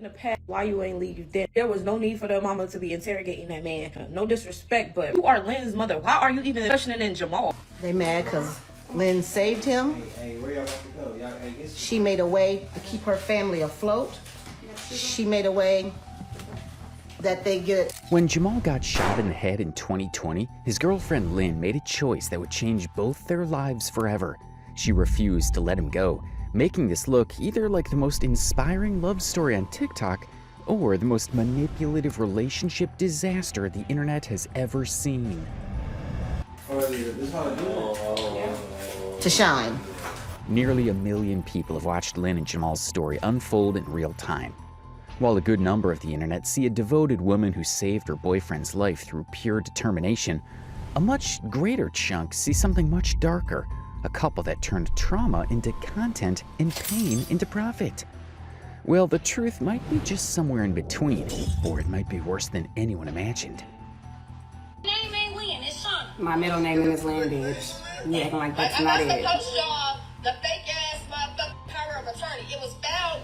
in the past, why you ain't leave then? There was no need for the mama to be interrogating that man. No disrespect, but you are Lynn's mother. Why are you even questioning in Jamal? They mad because Lynn saved him. She made a way to keep her family afloat. She made a way that they get. When Jamal got shot in the head in 2020, his girlfriend Lynn made a choice that would change both their lives forever. She refused to let him go, making this look either like the most inspiring love story on TikTok or the most manipulative relationship disaster the internet has ever seen. To shine. Nearly 1 million people have watched Lynn and Jamal's story unfold in real time. While a good number of the internet see a devoted woman who saved her boyfriend's life through pure determination, a much greater chunk see something much darker, a couple that turned trauma into content and pain into profit. Well, the truth might be just somewhere in between, or it might be worse than anyone imagined. Name ain't Lynn, it's Sean. My middle name is Lynn, bitch. You acting like that's not it. I'm not supposed to y'all the fake ass motherfucking power of attorney. It was found,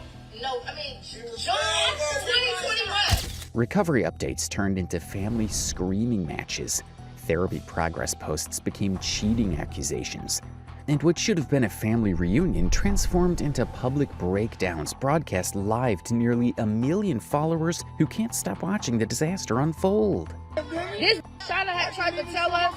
June 2021. Recovery updates turned into family screaming matches. Therapy progress posts became cheating accusations. And what should have been a family reunion transformed into public breakdowns broadcast live to nearly 1 million followers who can't stop watching the disaster unfold. This Shauna had tried to tell us,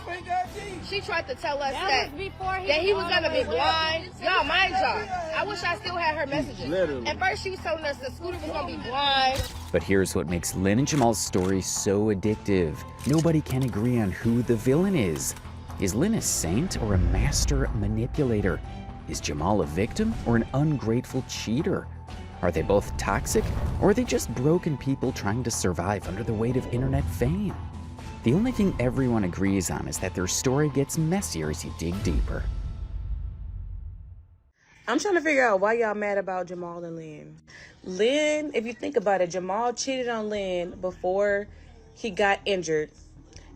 she tried to tell us that he was gonna be blind. Y'all, mind y'all, I wish I still had her messages. At first she was telling us that Scooter was gonna be blind. But here's what makes Lynn and Jamal's story so addictive. Nobody can agree on who the villain is. Is Lynn a saint or a master manipulator? Is Jamal a victim or an ungrateful cheater? Are they both toxic, or are they just broken people trying to survive under the weight of internet fame? The only thing everyone agrees on is that their story gets messier as you dig deeper. I'm trying to figure out why y'all mad about Jamal and Lynn. Lynn, if you think about it, Jamal cheated on Lynn before he got injured.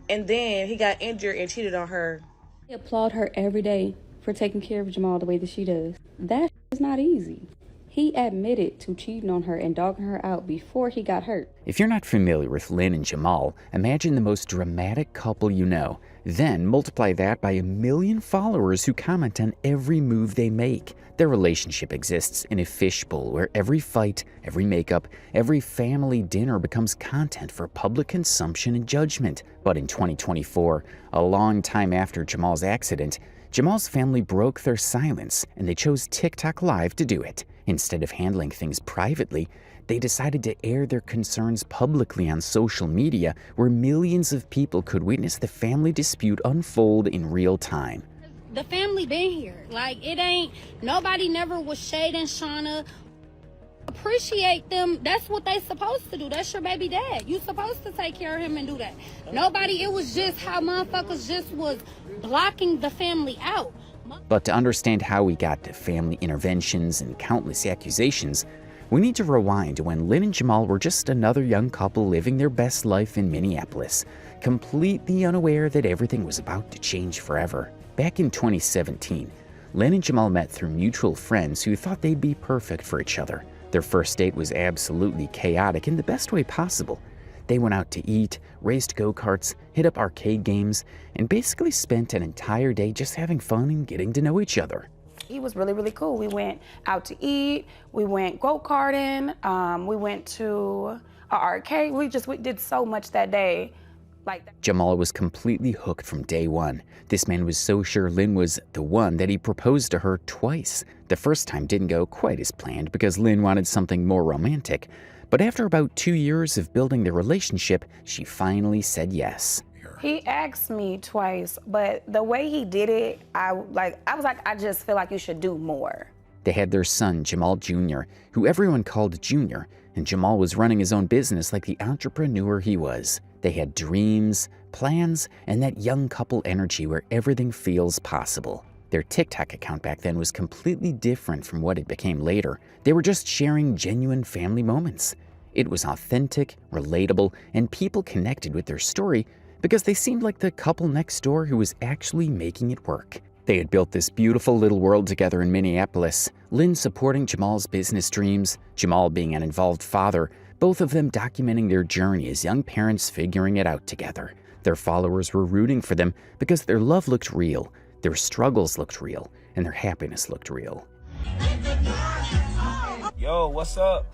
And then he got injured and cheated on her. I applaud her every day for taking care of Jamal the way that she does. That is not easy. He admitted to cheating on her and dogging her out before he got hurt. If you're not familiar with Lynn and Jamal, imagine the most dramatic couple you know. Then multiply that by 1 million followers who comment on every move they make. Their relationship exists in a fishbowl where every fight, every makeup, every family dinner becomes content for public consumption and judgment. But in 2024, a long time after Jamal's accident, Jamal's family broke their silence and they chose TikTok Live to do it. Instead of handling things privately, they decided to air their concerns publicly on social media where millions of people could witness the family dispute unfold in real time. The family been here. Like, it ain't, nobody never was shading Shauna. Appreciate them. That's what they supposed to do. That's your baby dad. You supposed to take care of him and do that. Nobody, it was just how motherfuckers just was blocking the family out. But to understand how we got to family interventions and countless accusations, we need to rewind to when Lynn and Jamal were just another young couple living their best life in Minneapolis, completely unaware that everything was about to change forever. Back in 2017, Lynn and Jamal met through mutual friends who thought they'd be perfect for each other. Their first date was absolutely chaotic in the best way possible. They went out to eat, raced go-karts, hit up arcade games, and basically spent an entire day just having fun and getting to know each other. He was really, really cool. We went out to eat, we went go-karting, we went to an arcade. We did so much that day. Jamal was completely hooked from day one. This man was so sure Lynn was the one that he proposed to her twice. The first time didn't go quite as planned because Lynn wanted something more romantic. But after about 2 years of building their relationship, she finally said yes. He asked me twice, but the way he did it, I was like, I just feel like you should do more. They had their son, Jamal Jr., who everyone called Junior, and Jamal was running his own business like the entrepreneur he was. They had dreams, plans, and that young couple energy where everything feels possible. Their TikTok account back then was completely different from what it became later. They were just sharing genuine family moments. It was authentic, relatable, and people connected with their story because they seemed like the couple next door who was actually making it work. They had built this beautiful little world together in Minneapolis, Lynn supporting Jamal's business dreams, Jamal being an involved father, both of them documenting their journey as young parents figuring it out together. Their followers were rooting for them because their love looked real, their struggles looked real, and their happiness looked real. Yo, what's up?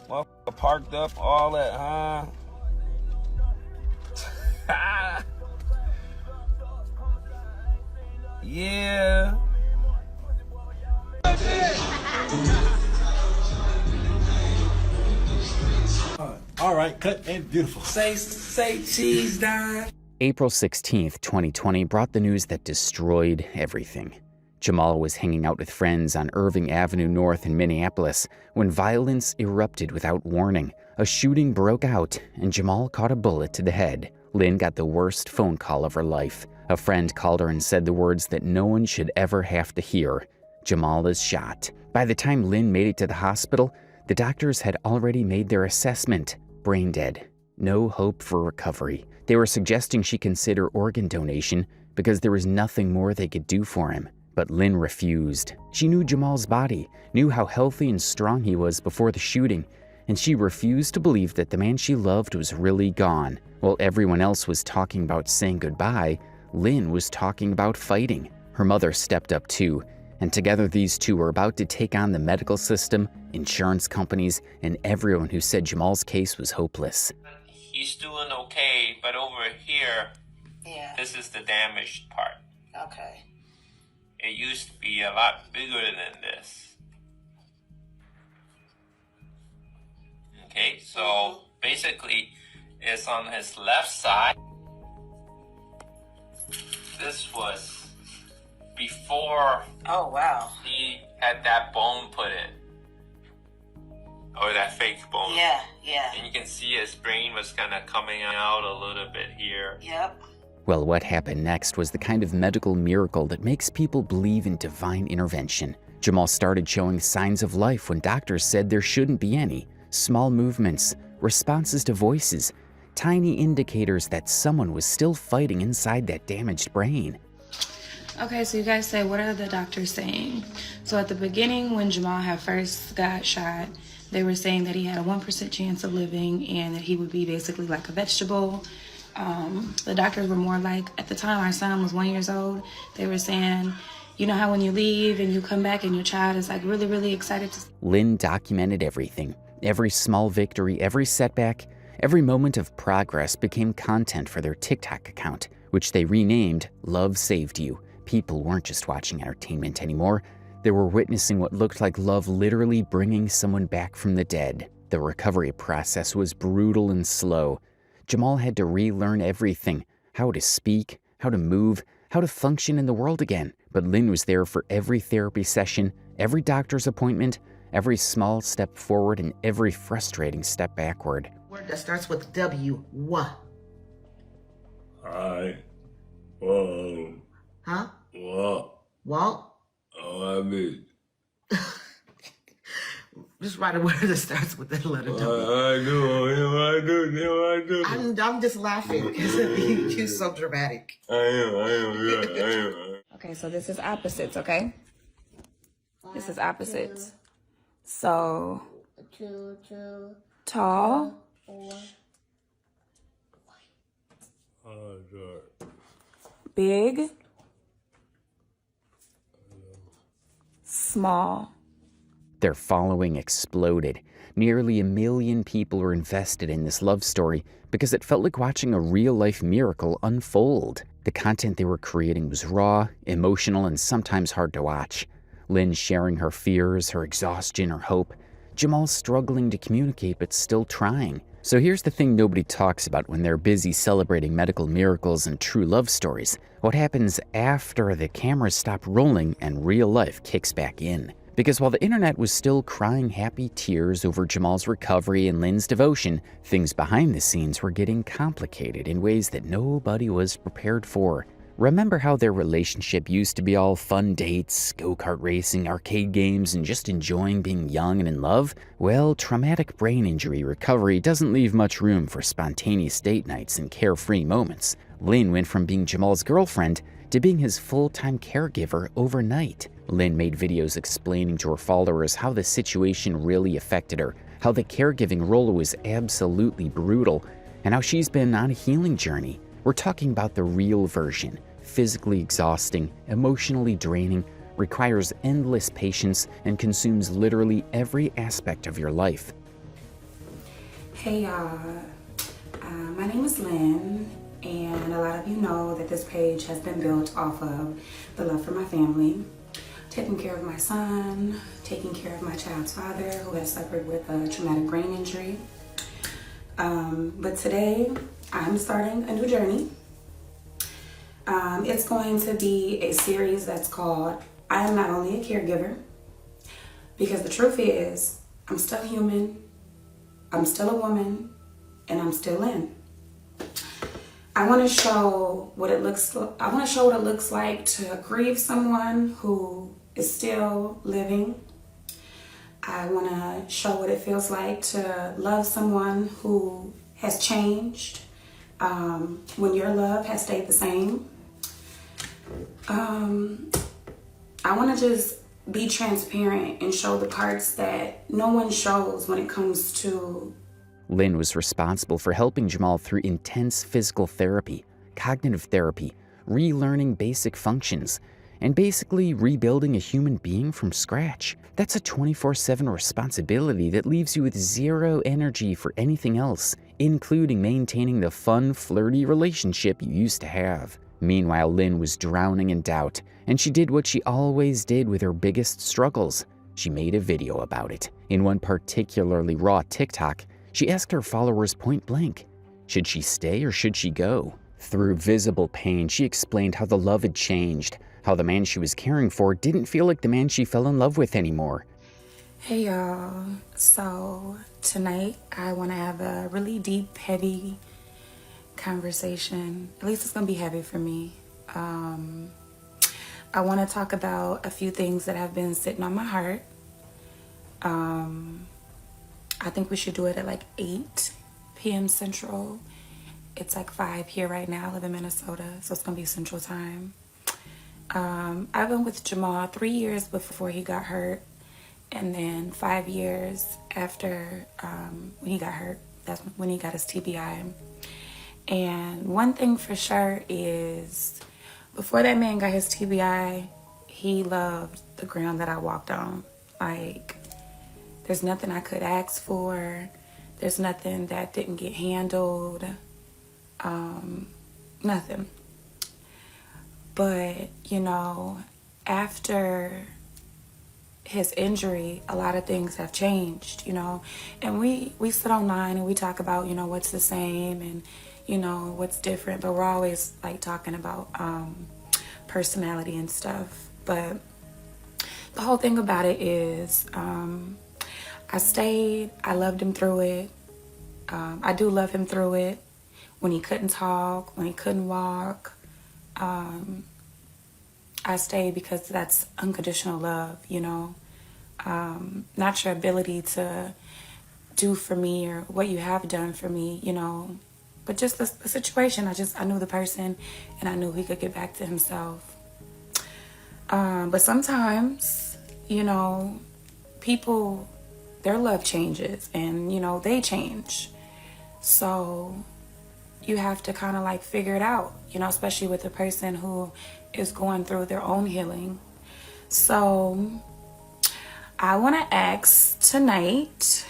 Motherfucker parked up, all that, huh? Yeah. All right, cut and beautiful. Say cheese, Don. April 16th, 2020 brought the news that destroyed everything. Jamal was hanging out with friends on Irving Avenue North in Minneapolis when violence erupted without warning. A shooting broke out and Jamal caught a bullet to the head. Lynn got the worst phone call of her life. A friend called her and said the words that no one should ever have to hear. Jamal is shot. By the time Lynn made it to the hospital, the doctors had already made their assessment. Brain dead. No hope for recovery. They were suggesting she consider organ donation because there was nothing more they could do for him. But Lynn refused. She knew Jamal's body, knew how healthy and strong he was before the shooting, and she refused to believe that the man she loved was really gone. While everyone else was talking about saying goodbye, Lynn was talking about fighting. Her mother stepped up too, and together these two were about to take on the medical system, insurance companies, and everyone who said Jamal's case was hopeless. He's doing okay, but over here, this is the damaged part. Okay. It used to be a lot bigger than this. Okay, so basically, it's on his left side. This was before he had that bone put in. Or that fake bone. Yeah. And you can see his brain was kind of coming out a little bit here. Yep. Well, what happened next was the kind of medical miracle that makes people believe in divine intervention. Jamal started showing signs of life when doctors said there shouldn't be any. Small movements, responses to voices, tiny indicators that someone was still fighting inside that damaged brain. Okay, so you guys say, what are the doctors saying? So at the beginning, when Jamal had first got shot, they were saying that he had a 1% chance of living and that he would be basically like a vegetable. The doctors were more like, at the time our son was 1 year old, they were saying, you know how when you leave and you come back and your child is like really, really excited to... Lynn documented everything. Every small victory, every setback, every moment of progress became content for their TikTok account, which they renamed Love Saved You. People weren't just watching entertainment anymore. They were witnessing what looked like love literally bringing someone back from the dead. The recovery process was brutal and slow. Jamal had to relearn everything, how to speak, how to move, how to function in the world again. But Lynn was there for every therapy session, every doctor's appointment, every small step forward, and every frustrating step backward. Word that starts with W. What? Hi. Whoa. Huh? What? Walt? Oh, I mean. Just write a word that starts with that letter W. I do. I'm just laughing because you're so dramatic. I am. Okay, so this is opposites, okay? This is opposites. So, tall, big, small. Their following exploded. Nearly 1 million people were invested in this love story because it felt like watching a real-life miracle unfold. The content they were creating was raw, emotional, and sometimes hard to watch. Lynn sharing her fears, her exhaustion, her hope. Jamal struggling to communicate but still trying. So here's the thing nobody talks about when they're busy celebrating medical miracles and true love stories. What happens after the cameras stop rolling and real life kicks back in? Because while the internet was still crying happy tears over Jamal's recovery and Lynn's devotion, things behind the scenes were getting complicated in ways that nobody was prepared for. Remember how their relationship used to be all fun dates, go-kart racing, arcade games, and just enjoying being young and in love? Well, traumatic brain injury recovery doesn't leave much room for spontaneous date nights and carefree moments. Lynn went from being Jamal's girlfriend to being his full-time caregiver overnight. Lynn made videos explaining to her followers how the situation really affected her, how the caregiving role was absolutely brutal, and how she's been on a healing journey. We're talking about the real version, physically exhausting, emotionally draining, requires endless patience, and consumes literally every aspect of your life. Hey y'all, my name is Lynn, and a lot of you know that this page has been built off of the love for my family, taking care of my son, taking care of my child's father who has suffered with a traumatic brain injury. But today I'm starting a new journey. It's going to be a series that's called I Am Not Only a Caregiver, because the truth is I'm still human, I'm still a woman, and I'm still Lynn. I want to show what it looks like to grieve someone who is still living. I want to show what it feels like to love someone who has changed when your love has stayed the same. I want to just be transparent and show the parts that no one shows when it comes to. Lynn was responsible for helping Jamal through intense physical therapy, cognitive therapy, relearning basic functions, and basically rebuilding a human being from scratch. That's a 24/7 responsibility that leaves you with zero energy for anything else, including maintaining the fun, flirty relationship you used to have. Meanwhile, Lynn was drowning in doubt, and she did what she always did with her biggest struggles. She made a video about it. In one particularly raw TikTok, she asked her followers point blank, should she stay or should she go? Through visible pain, she explained how the love had changed, how the man she was caring for didn't feel like the man she fell in love with anymore. Hey y'all, so tonight I want to have a really deep, heavy conversation. At least it's going to be heavy for me. I want to talk about a few things that have been sitting on my heart. I think we should do it at like 8 p.m. Central. It's like 5 here right now. I live in Minnesota, so it's going to be Central Time. I've been with Jamal 3 years before he got hurt, and then 5 years after when he got hurt. That's when he got his TBI. And one thing for sure is, before that man got his TBI, he loved the ground that I walked on. Like, there's nothing I could ask for. There's nothing that didn't get handled. Nothing. But, you know, after his injury, a lot of things have changed, you know. And we sit online and we talk about, you know, what's the same and, you know, what's different. But we're always, like, talking about personality and stuff. But the whole thing about it is I stayed. I loved him through it. I do love him through it. When he couldn't talk, when he couldn't walk, I stayed because that's unconditional love, you know. Not your ability to do for me or what you have done for me, you know, but just the situation. I knew the person and I knew he could get back to himself. But sometimes, you know, people, their love changes and, you know, they change. So you have to kind of like figure it out, you know, especially with a person who is going through their own healing. So I want to ask tonight,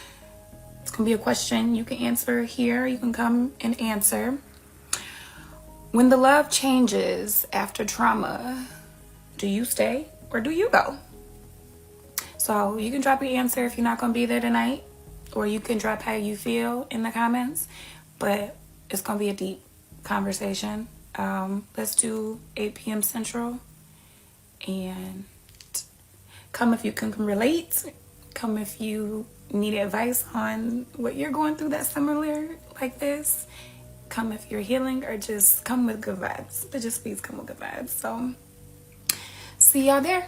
it's going to be a question you can answer here. You can come and answer. When the love changes after trauma, do you stay or do you go? So you can drop your answer if you're not going to be there tonight, or you can drop how you feel in the comments, but it's going to be a deep conversation. Let's do 8 p.m. Central, and come if you can relate. Come if you need advice on what you're going through that's similar like this. Come if you're healing, or just come with good vibes. But just please come with good vibes. So see y'all there.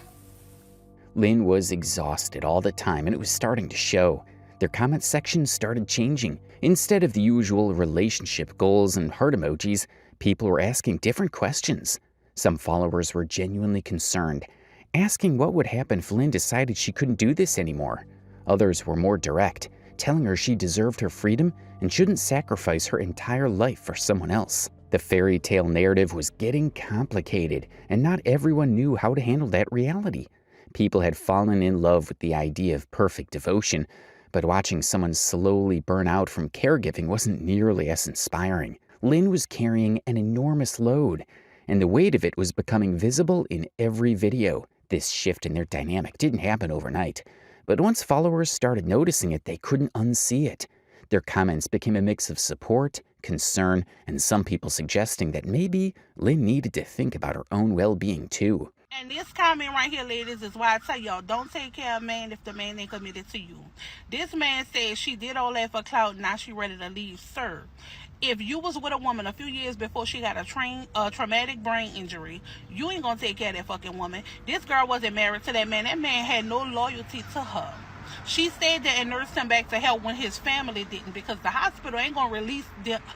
Lynn was exhausted all the time, and it was starting to show. Their comment sections started changing. Instead of the usual relationship goals and heart emojis, People were asking different questions. Some followers were genuinely concerned, asking what would happen if Lynn decided she couldn't do this anymore. Others were more direct, telling her she deserved her freedom and shouldn't sacrifice her entire life for someone else. The fairy tale narrative was getting complicated, and not everyone knew how to handle that reality. People had fallen in love with the idea of perfect devotion, but watching someone slowly burn out from caregiving wasn't nearly as inspiring. Lynn was carrying an enormous load, and the weight of it was becoming visible in every video. This shift in their dynamic didn't happen overnight, but once followers started noticing it, they couldn't unsee it. Their comments became a mix of support, concern, and some people suggesting that maybe Lynn needed to think about her own well-being too. And this comment right here, ladies, is why I tell y'all, don't take care of a man if the man ain't committed to you. This man said she did all that for clout, now she ready to leave. Sir, if you was with a woman a few years before she got a traumatic brain injury, you ain't gonna take care of that fucking woman. This girl wasn't married to that man. That man had no loyalty to her. She stayed there and nursed him back to health when his family didn't, because the hospital ain't gonna release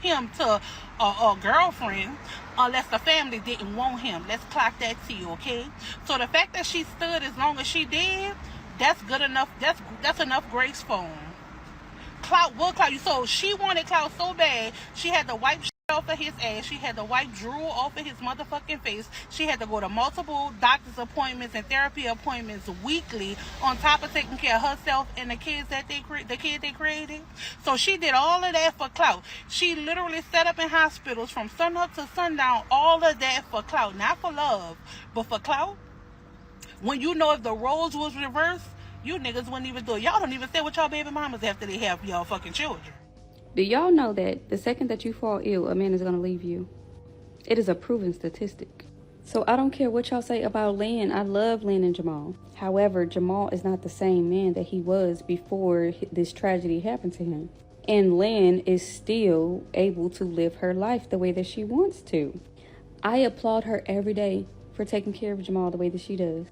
him to a girlfriend unless the family didn't want him. Let's clock that to you, okay? So the fact that she stood as long as she did, that's good enough. That's enough grace for him. Clout will clout you. So she wanted clout so bad, she had to wipe shit off of his ass. She had to wipe drool off of his motherfucking face. She had to go to multiple doctor's appointments and therapy appointments weekly, on top of taking care of herself and the kids that they created. So she did all of that for clout. She literally set up in hospitals from sunup to sundown, all of that for clout. Not for love, but for clout. When you know if the roles was reversed, you niggas wouldn't even do it. Y'all don't even stay with y'all baby mamas after they have y'all fucking children. Do y'all know that the second that you fall ill, a man is going to leave you? It is a proven statistic. So I don't care what y'all say about Lynn. I love Lynn and Jamal. However, Jamal is not the same man that he was before this tragedy happened to him. And Lynn is still able to live her life the way that she wants to. I applaud her every day for taking care of Jamal the way that she does.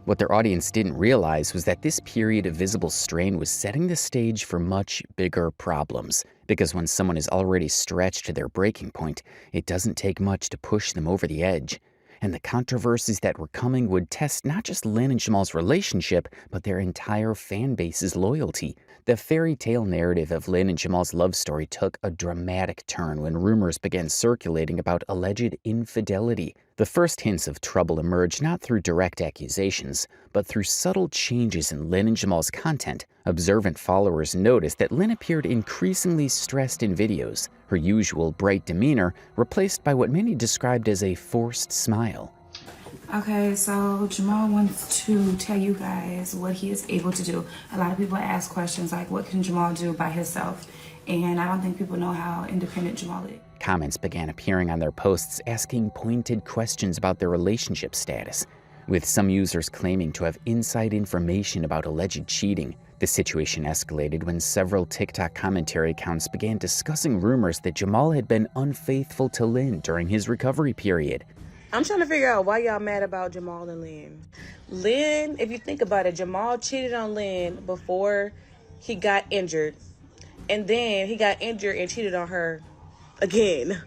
What their audience didn't realize was that this period of visible strain was setting the stage for much bigger problems. Because when someone is already stretched to their breaking point, it doesn't take much to push them over the edge. And the controversies that were coming would test not just Lynn and Jamal's relationship, but their entire fan base's loyalty. The fairy tale narrative of Lynn and Jamal's love story took a dramatic turn when rumors began circulating about alleged infidelity. The first hints of trouble emerged not through direct accusations, but through subtle changes in Lynn and Jamal's content. Observant followers noticed that Lynn appeared increasingly stressed in videos, her usual bright demeanor replaced by what many described as a forced smile. Okay, so Jamal wants to tell you guys what he is able to do. A lot of people ask questions like, what can Jamal do by himself? And I don't think people know how independent Jamal is. Comments began appearing on their posts asking pointed questions about their relationship status, with some users claiming to have inside information about alleged cheating. The situation escalated when several TikTok commentary accounts began discussing rumors that Jamal had been unfaithful to Lynn during his recovery period. I'm trying to figure out why y'all mad about Jamal and Lynn. Lynn, if you think about it, Jamal cheated on Lynn before he got injured. And then he got injured and cheated on her again.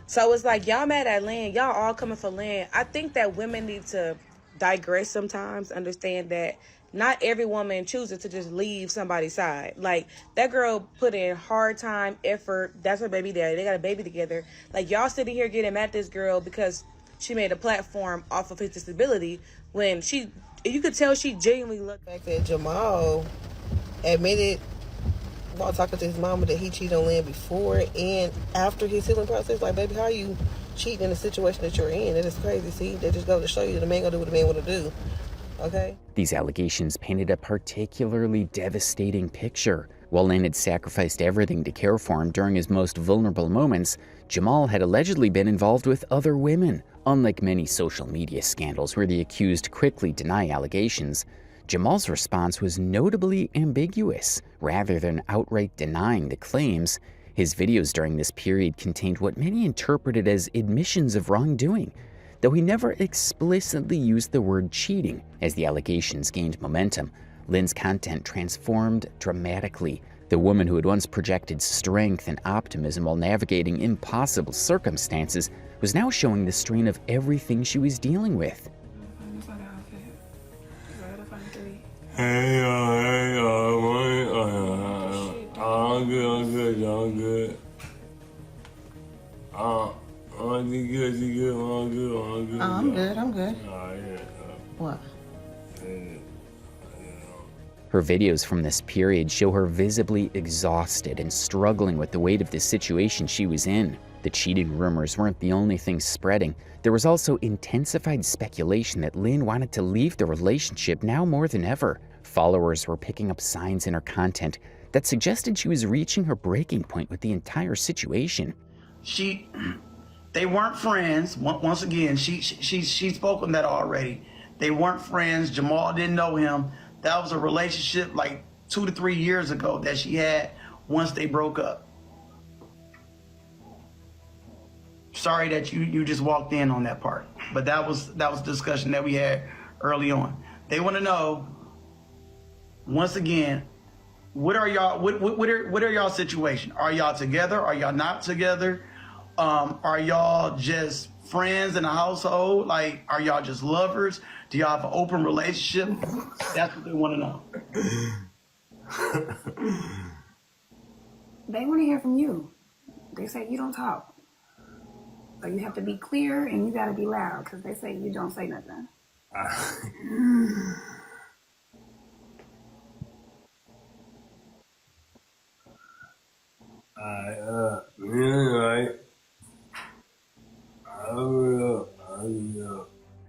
So it's like, y'all mad at Lynn. Y'all all coming for Lynn. I think that women need to digress sometimes. Understand that not every woman chooses to just leave somebody's side. Like, that girl put in hard time, effort. That's her baby daddy. They got a baby together. Like, y'all sitting here getting mad at this girl because she made a platform off of his disability when you could tell she genuinely looked The fact that Jamal admitted while talking to his mama that he cheated on Lynn before and after his healing process. Like, baby, how are you cheating in the situation that you're in? That is crazy. See, they just go to show you the man gonna do what the man want to do. Okay? These allegations painted a particularly devastating picture. While Lynn had sacrificed everything to care for him during his most vulnerable moments, Jamal had allegedly been involved with other women. Unlike many social media scandals where the accused quickly deny allegations, Jamal's response was notably ambiguous. Rather than outright denying the claims, his videos during this period contained what many interpreted as admissions of wrongdoing, though he never explicitly used the word cheating. As the allegations gained momentum, Lynn's content transformed dramatically, The woman who had once projected strength and optimism while navigating impossible circumstances was now showing the strain of everything she was dealing with. Hey, I'm good. I'm good. I'm good. What? Her videos from this period show her visibly exhausted and struggling with the weight of the situation she was in. The cheating rumors weren't the only thing spreading. There was also intensified speculation that Lynn wanted to leave the relationship now more than ever. Followers were picking up signs in her content that suggested she was reaching her breaking point with the entire situation. They weren't friends. Once again, she spoke on that already. They weren't friends. Jamal didn't know him. That was a relationship like 2 to 3 years ago that she had once they broke up. Sorry that you just walked in on that part, but that was a discussion that we had early on. They want to know, once again, what are y'all situation? Are y'all together? Are y'all not together? Are y'all just friends in a household? Like, are y'all just lovers? Do y'all have an open relationship? That's what they want to know. They want to hear from you. They say you don't talk. So you have to be clear and you got to be loud because they say you don't say nothing.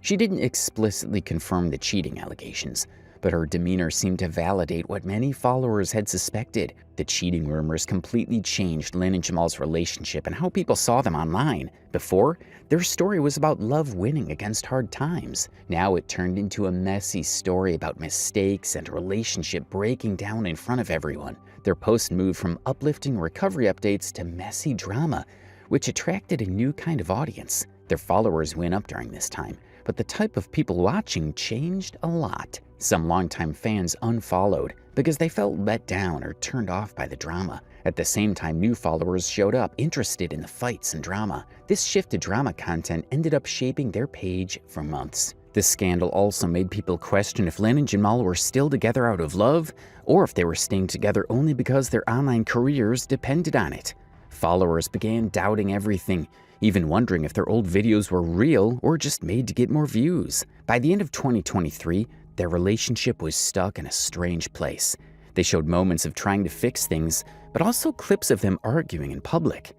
She didn't explicitly confirm the cheating allegations, but her demeanor seemed to validate what many followers had suspected. The cheating rumors completely changed Lynn and Jamal's relationship and how people saw them online. Before, their story was about love winning against hard times. Now it turned into a messy story about mistakes and a relationship breaking down in front of everyone. Their posts moved from uplifting recovery updates to messy drama, which attracted a new kind of audience. Their followers went up during this time, but the type of people watching changed a lot. Some longtime fans unfollowed because they felt let down or turned off by the drama. At the same time, new followers showed up interested in the fights and drama. This shift to drama content ended up shaping their page for months. This scandal also made people question if Lynn and Jamal were still together out of love, or if they were staying together only because their online careers depended on it. Followers began doubting everything, even wondering if their old videos were real or just made to get more views. By the end of 2023, their relationship was stuck in a strange place. They showed moments of trying to fix things, but also clips of them arguing in public.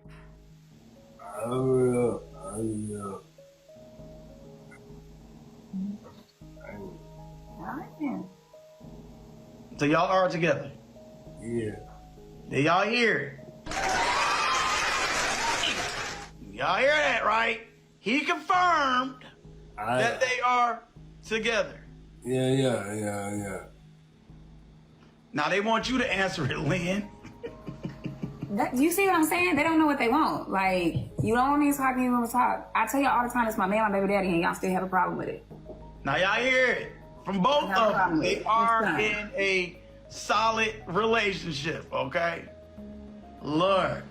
So y'all are together? Yeah. Did y'all hear it? Y'all hear that, right? He confirmed that they are together. Yeah. Now they want you to answer it, Lynn. You see what I'm saying? They don't know what they want. Like, you don't want me to talk, you want to talk. I tell y'all all the time, it's my man, my baby daddy, and y'all still have a problem with it. Now y'all hear it from both of them. They are in a solid relationship, okay? Lord.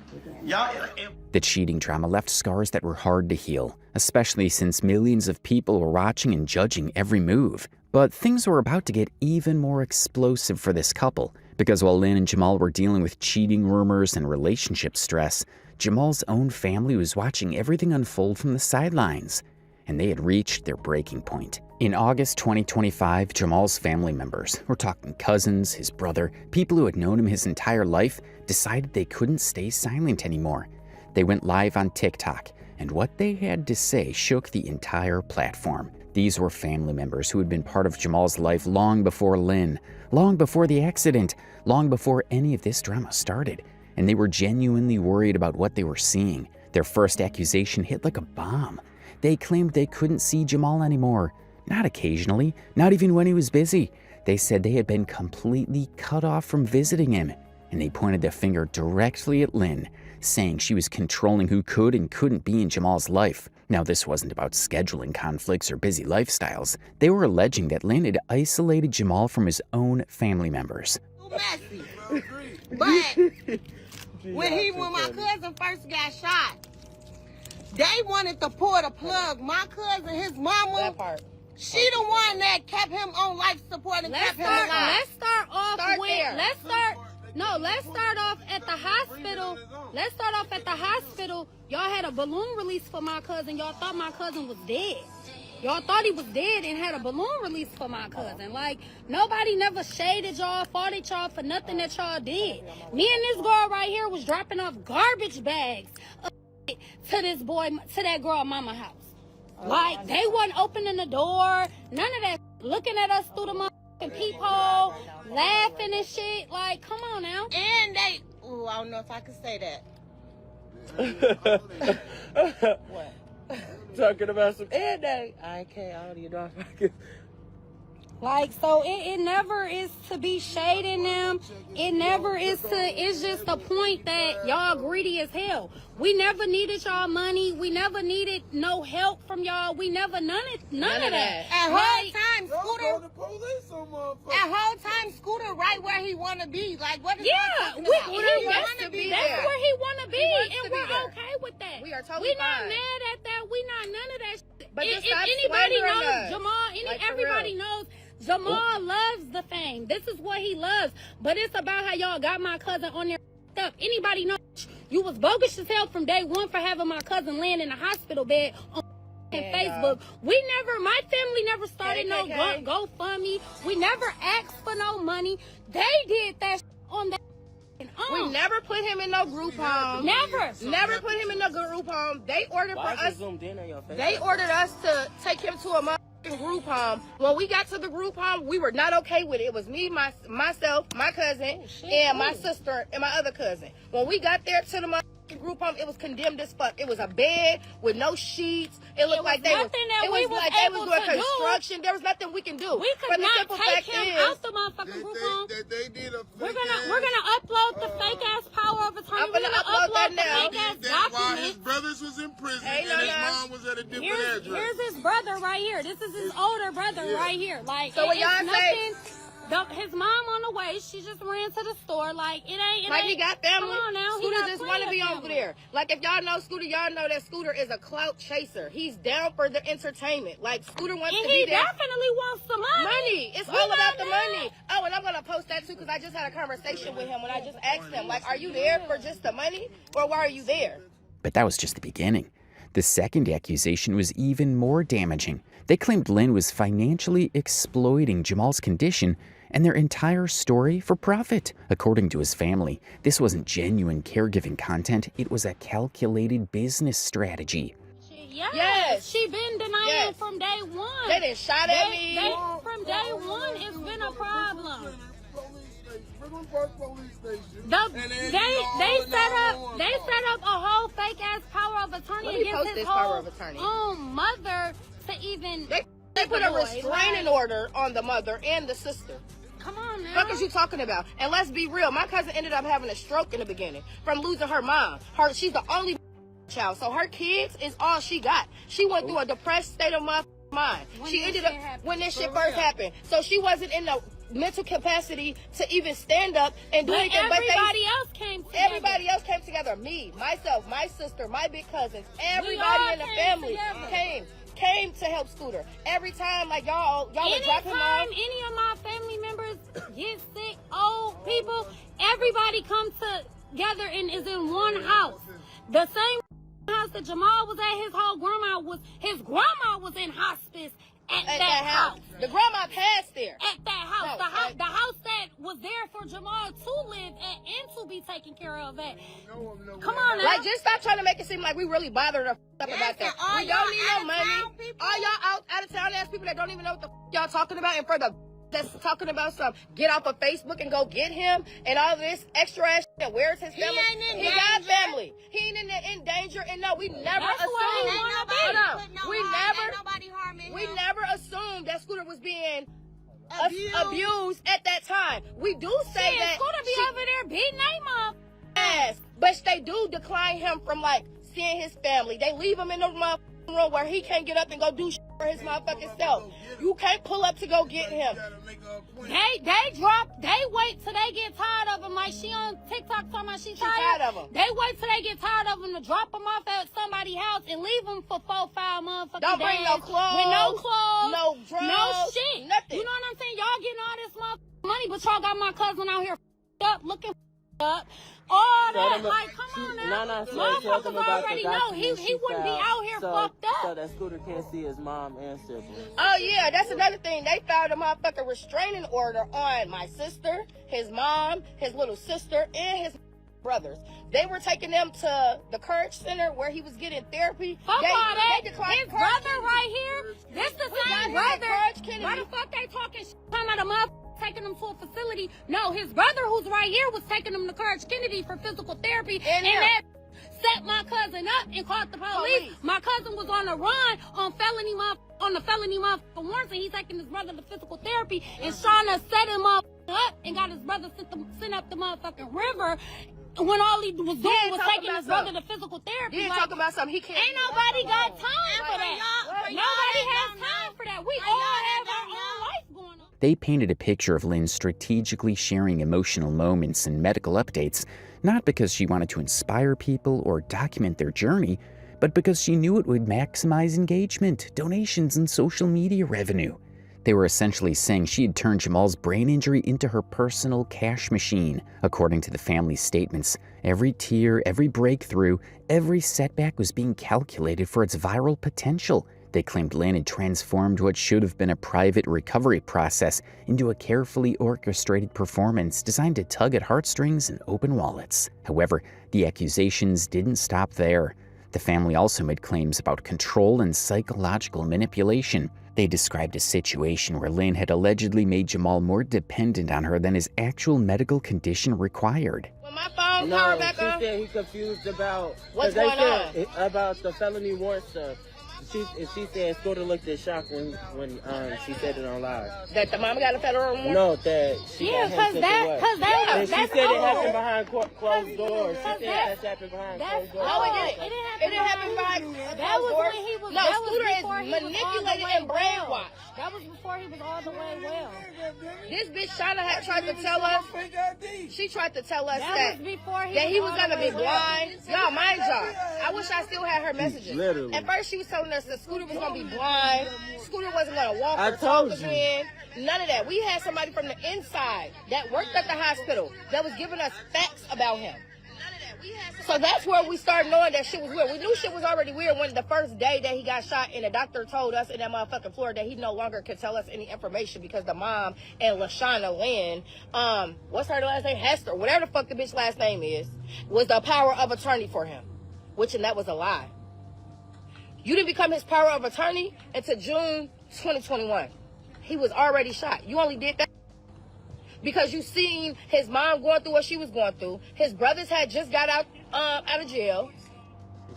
The cheating drama left scars that were hard to heal, especially since millions of people were watching and judging every move. But things were about to get even more explosive for this couple, because while Lynn and Jamal were dealing with cheating rumors and relationship stress, Jamal's own family was watching everything unfold from the sidelines, and they had reached their breaking point. In August 2025, Jamal's family members, we're talking cousins, his brother, people who had known him his entire life, decided they couldn't stay silent anymore. They went live on TikTok, and what they had to say shook the entire platform. These were family members who had been part of Jamal's life long before Lynn, long before the accident, long before any of this drama started, and they were genuinely worried about what they were seeing. Their first accusation hit like a bomb. They claimed they couldn't see Jamal anymore. Not occasionally, not even when he was busy. They said they had been completely cut off from visiting him, and they pointed their finger directly at Lynn, saying she was controlling who could and couldn't be in Jamal's life. Now, this wasn't about scheduling conflicts or busy lifestyles. They were alleging that Lynn had isolated Jamal from his own family members. Messy. But when my cousin first got shot, they wanted to pull the plug. My cousin, his mama, That part. she the one that kept him on life support and kept him alive. Let's start off at the hospital. Let's start off at the hospital. Y'all had a balloon release for my cousin. Y'all thought my cousin was dead. Y'all thought he was dead and had a balloon release for my cousin. Like, nobody never shaded y'all, fought at y'all for nothing that y'all did. Me and this girl right here was dropping off garbage bags to this boy, to that girl mama house. Like, they wasn't opening the door, none of that, looking at us through the motherfucking peephole, laughing and shit. Like, come on now. And they, I don't know if I can say that. What? Talking about some and that. I don't even know if I can. Like, so it never is to be shading them. It never is to, it's just a point that y'all greedy as hell. We never needed y'all money. We never needed no help from y'all. We never, none of that. At whole time, Scooter right where he want to be. Like, what is he want to be That's there. where he want to be, and we're there. okay with that. We are totally We not fine. mad at that. We not none of that shit. But if just stop anybody slandering knows us. Jamal, Like, for everybody real. knows Jamal loves the fame. This is what he loves. But it's about how y'all got my cousin on there stuff. Anybody knows you was bogus as hell from day one for having my cousin laying in a hospital bed on Facebook. My family never started no GoFundMe. We never asked for no money. They did that on that. We never put him in no group home. Never put him in no group home. They ordered for us. They ordered us to take him to a motherfucking group home. When we got to the group home, we were not okay with it. It was me, myself, my cousin, and my sister and my other cousin. When we got there to the motherfucking group home, it was condemned as fuck. It was a bed with no sheets. It looked like they was doing construction. There was nothing we can do. We could not take him out the motherfucking group home. We're gonna upload the fake ass power of attorney. We're gonna upload the fake ass document. While his brothers was in prison and his mom was at a different address. Here's his brother right here. This is his older brother right here. Like, so when y'all say his mom on the way, she just ran to the store. Like, it ain't he got family. Come on now, Scooter just want to be over there. Like, if y'all know Scooter, y'all know that Scooter is a clout chaser. He's down for the entertainment. Like, Scooter wants to be there. He definitely wants the money. It's all about the money. Oh, and I'm gonna post that too because I just had a conversation with him when I just asked him, like, are you there for just the money or why are you there? But that was just the beginning. The second accusation was even more damaging. They claimed Lynn was financially exploiting Jamal's condition and their entire story for profit. According to his family, this wasn't genuine caregiving content, it was a calculated business strategy. Yes. She been denying from day one. They done shot at me. From day one, it's been a problem. They set up a whole fake ass power of attorney against his whole own mother to even. They put a restraining order on the mother and the sister. Come on now. What is you talking about? And let's be real. My cousin ended up having a stroke in the beginning from losing her mom. She's the only child, so her kids is all she got. She went through a depressed state of mind. She ended up when this shit first happened. So she wasn't in the mental capacity to even stand up and do anything. Everybody else came together. Everybody else came together. Me, myself, my sister, my big cousins, everybody in the family came to help Scooter. Every time, like y'all would drop him off. Anytime any of my family members get sick, old people, everybody comes together and is in one house. The same house that Jamal was at, his grandma was in hospice at that house. The grandma passed there. At that house. The house that was there for Jamal to live at and to be taken care of at. Come on now. Like, just stop trying to make it seem like we really bothered the up about that. We don't need no money. All y'all out of town ass people that don't even know what the y'all talking about, and for the that's talking about some get off of Facebook and go get him and all this extra ass shit. Where's his family? He got family. He ain't in danger. And no, we never assumed that Scooter was being abused at that time. We do say that Scooter be over there beating their mom. Yes, but they do decline him from like seeing his family. They leave him in the room where he can't get up and go do shit. for his motherfucking self. You can't pull up to go get him. They wait till they get tired of him. Like she on TikTok talking about she tired of him. They wait till they get tired of him to drop him off at somebody's house and leave him for 4-5 motherfucking Don't bring days no clothes. with no clothes, no drugs, no shit. nothing. You know what I'm saying? Y'all getting all this motherfucking money, but y'all got my cousin out here up, looking up. All that, like, come on now. Motherfuckers already know he wouldn't be out here fucked up. So that Scooter can't see his mom and siblings. Oh, yeah, that's another thing. They found a motherfucking restraining order on my sister, his mom, his little sister, and his brothers. They were taking them to the Courage Center where he was getting therapy. Fuck all that. His brother right here, this the same brother. Why the fuck they talking shit? Talking about a motherfucker taking him to a facility. No, his brother who's right here was taking him to Courage Kennedy for physical therapy. And that set my cousin up and called the police. My cousin was on a run on the felony warrants, and he's taking his brother to physical therapy. And Shauna set him up and got his brother sent up the motherfucking river. When all he was doing was taking his brother to physical therapy. Like, talking about something he can't. Ain't nobody got time for that. Nobody has time for that. We all have our own life going on. They painted a picture of Lynn strategically sharing emotional moments and medical updates, not because she wanted to inspire people or document their journey, but because she knew it would maximize engagement, donations, and social media revenue. They were essentially saying she had turned Jamal's brain injury into her personal cash machine. According to the family's statements, every tear, every breakthrough, every setback was being calculated for its viral potential. They claimed Lynn had transformed what should have been a private recovery process into a carefully orchestrated performance designed to tug at heartstrings and open wallets. However, the accusations didn't stop there. The family also made claims about control and psychological manipulation. They described a situation where Lynn had allegedly made Jamal more dependent on her than his actual medical condition required. When my phone power back on, she said he confused about what's going on about the felony warrant stuff. She said Scooter looked in shock when she said it on live. That the mama got a federal warrant? No, that she got him sent away. That's she said it happened behind closed doors. She said that happened behind closed doors. No, it didn't happen behind closed doors. When he was. No, Scooter is manipulated and brainwashed. That was before he was all the way well. This bitch Shauna had tried to tell us. She tried to tell us that he was gonna be blind. Y'all, mind y'all. I wish I still had her messages. Literally. At first, she was telling us that Scooter was gonna be blind. Scooter wasn't gonna walk I or talk told you. again. None of that. We had somebody from the inside that worked at the hospital that was giving us facts about him. So that's where we started knowing that shit was weird. We knew shit was already weird when the first day that he got shot and the doctor told us in that motherfucking floor that he no longer could tell us any information because the mom and LaShawna Lynn, what's her last name? Hester, whatever the fuck the bitch last name is, was the power of attorney for him. And that was a lie. You didn't become his power of attorney until June 2021. He was already shot. You only did that because you seen his mom going through what she was going through. His brothers had just got out of jail.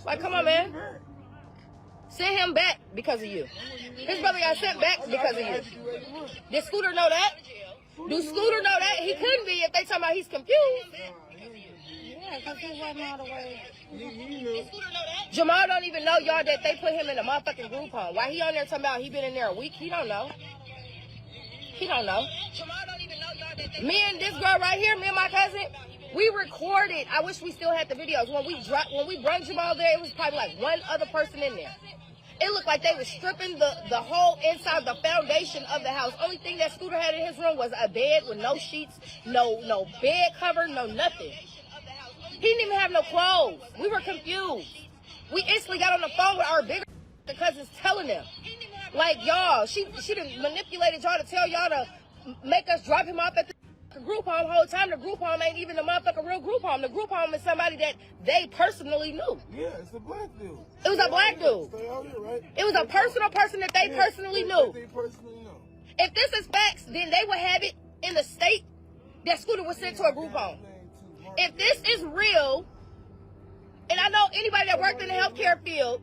Like, come on, man. Send him back because of you. His brother got sent back because of you. Did Scooter know that? Do Scooter know that? He couldn't be if they talking about he's confused. Yeah, because he wasn't all the way. Jamal don't even know, y'all, that they put him in a motherfucking group home. Why he on there talking about he been in there a week? He don't know. He don't know. Me and this girl right here, me and my cousin, we recorded. I wish we still had the videos. When we brought Jamal there, it was probably like one other person in there. It looked like they were stripping the whole inside, the foundation of the house. Only thing that Scooter had in his room was a bed with no sheets, no bed cover, no nothing. He didn't even have no clothes. We were confused. We instantly got on the phone with our bigger cousins telling them. Like, y'all, she done manipulated y'all to tell y'all to make us drop him off at the group home the whole time. The group home ain't even the motherfucking real group home. The group home is somebody that they personally knew. Yeah, it's a black dude. It was a black dude. Stay out here, right? It was a personal person that they personally knew. If this is facts, then they would have it in the state that Scooter was sent to a group home. If this is real, and I know anybody that worked in the healthcare field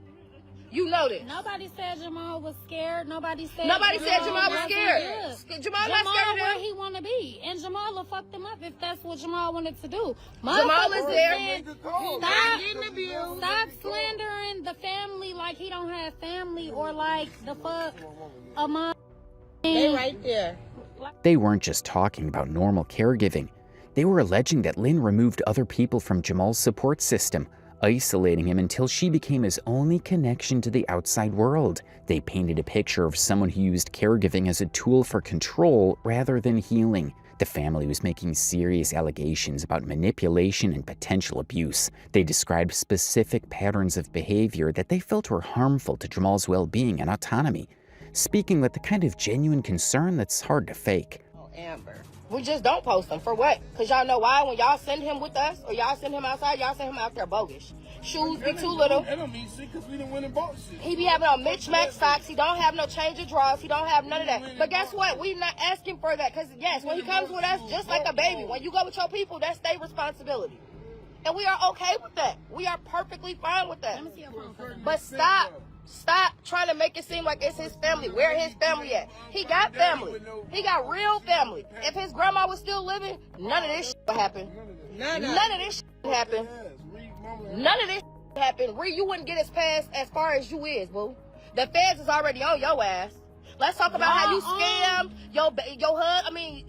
You know this. Nobody said Jamal was scared. Nobody said Jamal was scared. Jamal not scared of where them. he want to be. And Jamal will fuck them up if that's what Jamal wanted to do. Jamal is there. Stop slandering the family like he don't have family or like the fuck among. They right there. They weren't just talking about normal caregiving. They were alleging that Lynn removed other people from Jamal's support system, isolating him until she became his only connection to the outside world. They painted a picture of someone who used caregiving as a tool for control rather than healing. The family was making serious allegations about manipulation and potential abuse. They described specific patterns of behavior that they felt were harmful to Jamal's well-being and autonomy, speaking with the kind of genuine concern that's hard to fake. Amber. We just don't post them. For what? Because y'all know why? When y'all send him with us or y'all send him outside, y'all send him out there bogus. Shoes be too little. That don't mean shit because we done went and bought shit. He be having on mismatched socks. He don't have no change of drawers. He don't have none of that. But guess what? We not asking for that because, yes, when he comes with us, just like a baby, when you go with your people, that's their responsibility. And we are okay with that. We are perfectly fine with that. But stop trying to make it seem like it's his family. Where his family at? He got family. He got real family. If his grandma was still living, none of this shit would happen. None of this shit would happen. None of this shit happen. You wouldn't get as far as you is, boo. The feds is already on your ass. Let's talk about how you scammed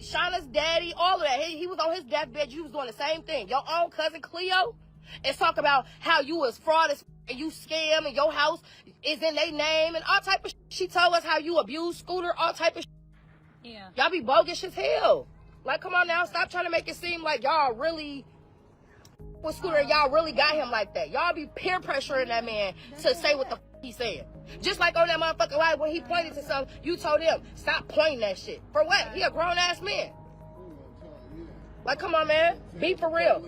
Shauna's daddy, all of that. He was on his deathbed. You was doing the same thing. Your own cousin Cleo. Let's talk about how you was fraud and you scam and your house is in their name and all type of shit. She told us how you abuse Scooter, all type of shit. Yeah. Y'all be bogus as hell. Like, come on now. Stop trying to make it seem like y'all really with Scooter. Y'all really got him like that. Y'all be peer pressuring that man to say what the f he's saying. Just like on that motherfucking live when he pointed to something, you told him, stop pointing that shit. For what? He a grown-ass man. Like, come on, man. Be for real.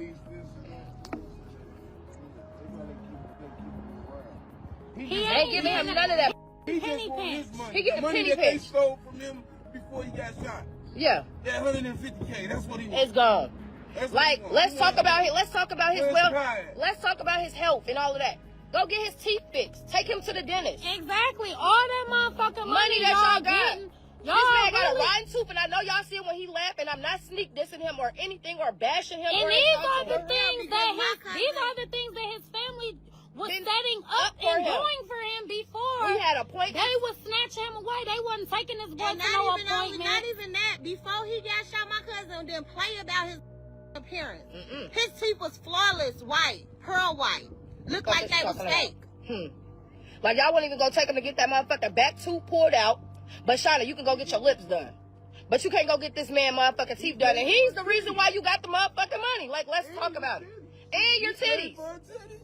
He ain't giving him none of that. He just want his money. He getting money penny that they pinch. stole from him before he got shot. Yeah. That $150K. That's what he wants. It's gone. That's like, let's talk about his wealth. Let's talk about his health and all of that. Go get his teeth fixed. Take him to the dentist. Exactly. All that motherfucking money that y'all got. getting. This man got a rotten tooth, and I know y'all see it when he laugh, and I'm not sneak dissing him or anything or bashing him. And these are the things that his family was setting up and doing for him before. We had appointments. They was snatching him away. They wasn't taking his boy to no appointment. Not even that. Before he got shot, my cousin didn't play about his appearance. His teeth was flawless, white, pearl white. Looked like they was fake. Like y'all wouldn't even go take him to get that motherfucking back tooth pulled out. But Shauna, you can go get your lips done. But you can't go get this man motherfucking teeth done. And he's the reason why you got the motherfucking money. Like, let's talk about it. And your titties.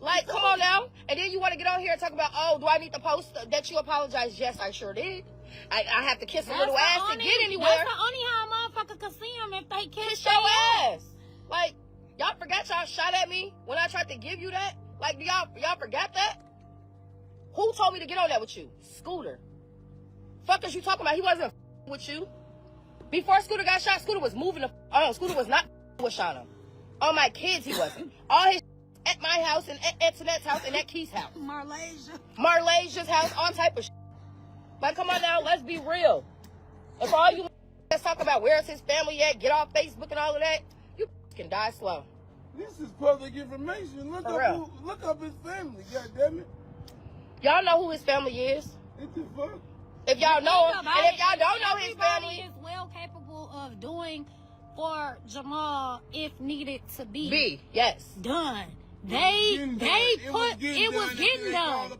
Like, come on now. And then you want to get on here and talk about, oh, do I need to post that you apologize? Yes, I sure did. I have to kiss a little ass to get anywhere. That's the only how a motherfucker can see him if they kiss your ass. Like, y'all forgot y'all shot at me when I tried to give you that? Like, y'all forgot that? Who told me to get on that with you? Scooter. Fuck is you talking about? He wasn't with you. Before Scooter got shot, Scooter was moving Scooter was not with Shauna. All my kids, he wasn't. All his at my house and at Antoinette's house and at Keith's house. Marlasia's house, all type of shit. Like, come on now, let's be real. And for all you let's talk about where's his family at, get off Facebook and all of that, you can die slow. This is public information. Look up his family, goddammit. Y'all know who his family is. What the fuck? If y'all know him, and if y'all don't know his family, is well capable of doing for Jamal if needed to be. Yes. Done. It was getting done.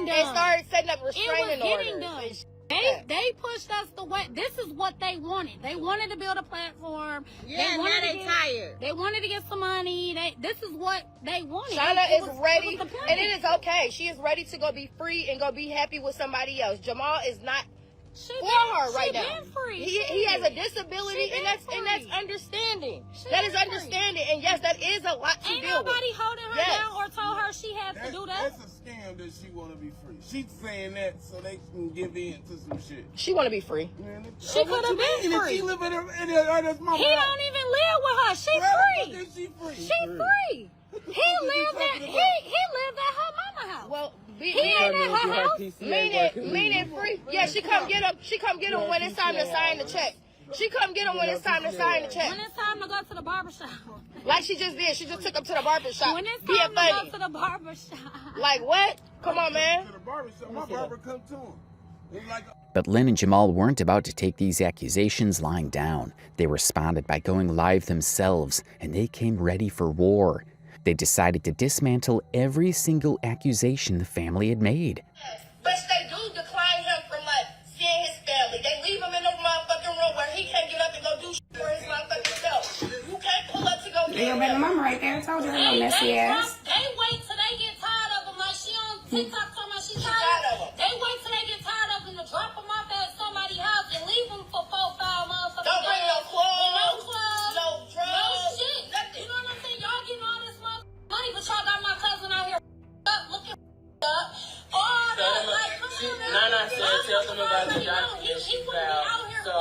They started setting up restraining orders. They pushed us the way. This is what they wanted. They wanted to build a platform. Yeah, now they tired. They wanted to get some money. This is what they wanted. Shauna is ready, and it is okay. She is ready to go be free and go be happy with somebody else. Jamal is not for her right now. He has a disability, and that's understanding. That is understanding, and yes, that is a lot to deal with. Ain't nobody holding her down or told her she has to do that. That's a scam that she want to be free. She's saying that so they can give in to some shit. She want to be free. Man, she could have been free. She live in her He don't even live with her. She free. She free. She free. He lived at her mama house. Well, He ain't in her house. Meaning free. Yeah, she come get him. She come get him when it's time to sign the check. She come get him when it's time to sign the check. When it's time to go to the barbershop. Like she just did. She just took him to the barbershop. When it's time to go to the barbershop. Like what? Come on, man. To the barbershop. My barber come to him. It's like But Lynn and Jamal weren't about to take these accusations lying down. They responded by going live themselves, and they came ready for war. They decided to dismantle every single accusation the family had made. But they do decline him from like seeing his family. They leave him in the motherfucking room where he can't get up and go do shit for his motherfucking self. You can't pull up to go get Your baby mama right there. I told you her little messy ass. They wait till they get tired of him. Like she on TikTok talking about she tired of him. They wait till they get tired of him to drop him off at somebody's house and leave him for 4-5 motherfuckers. Don't bring no clothes, no drugs, no shit. You know what I'm saying? Y'all getting all this money, but y'all got my cousin out here up, looking up. All that, like, come on, man. Nana said, tell them about the document she found, so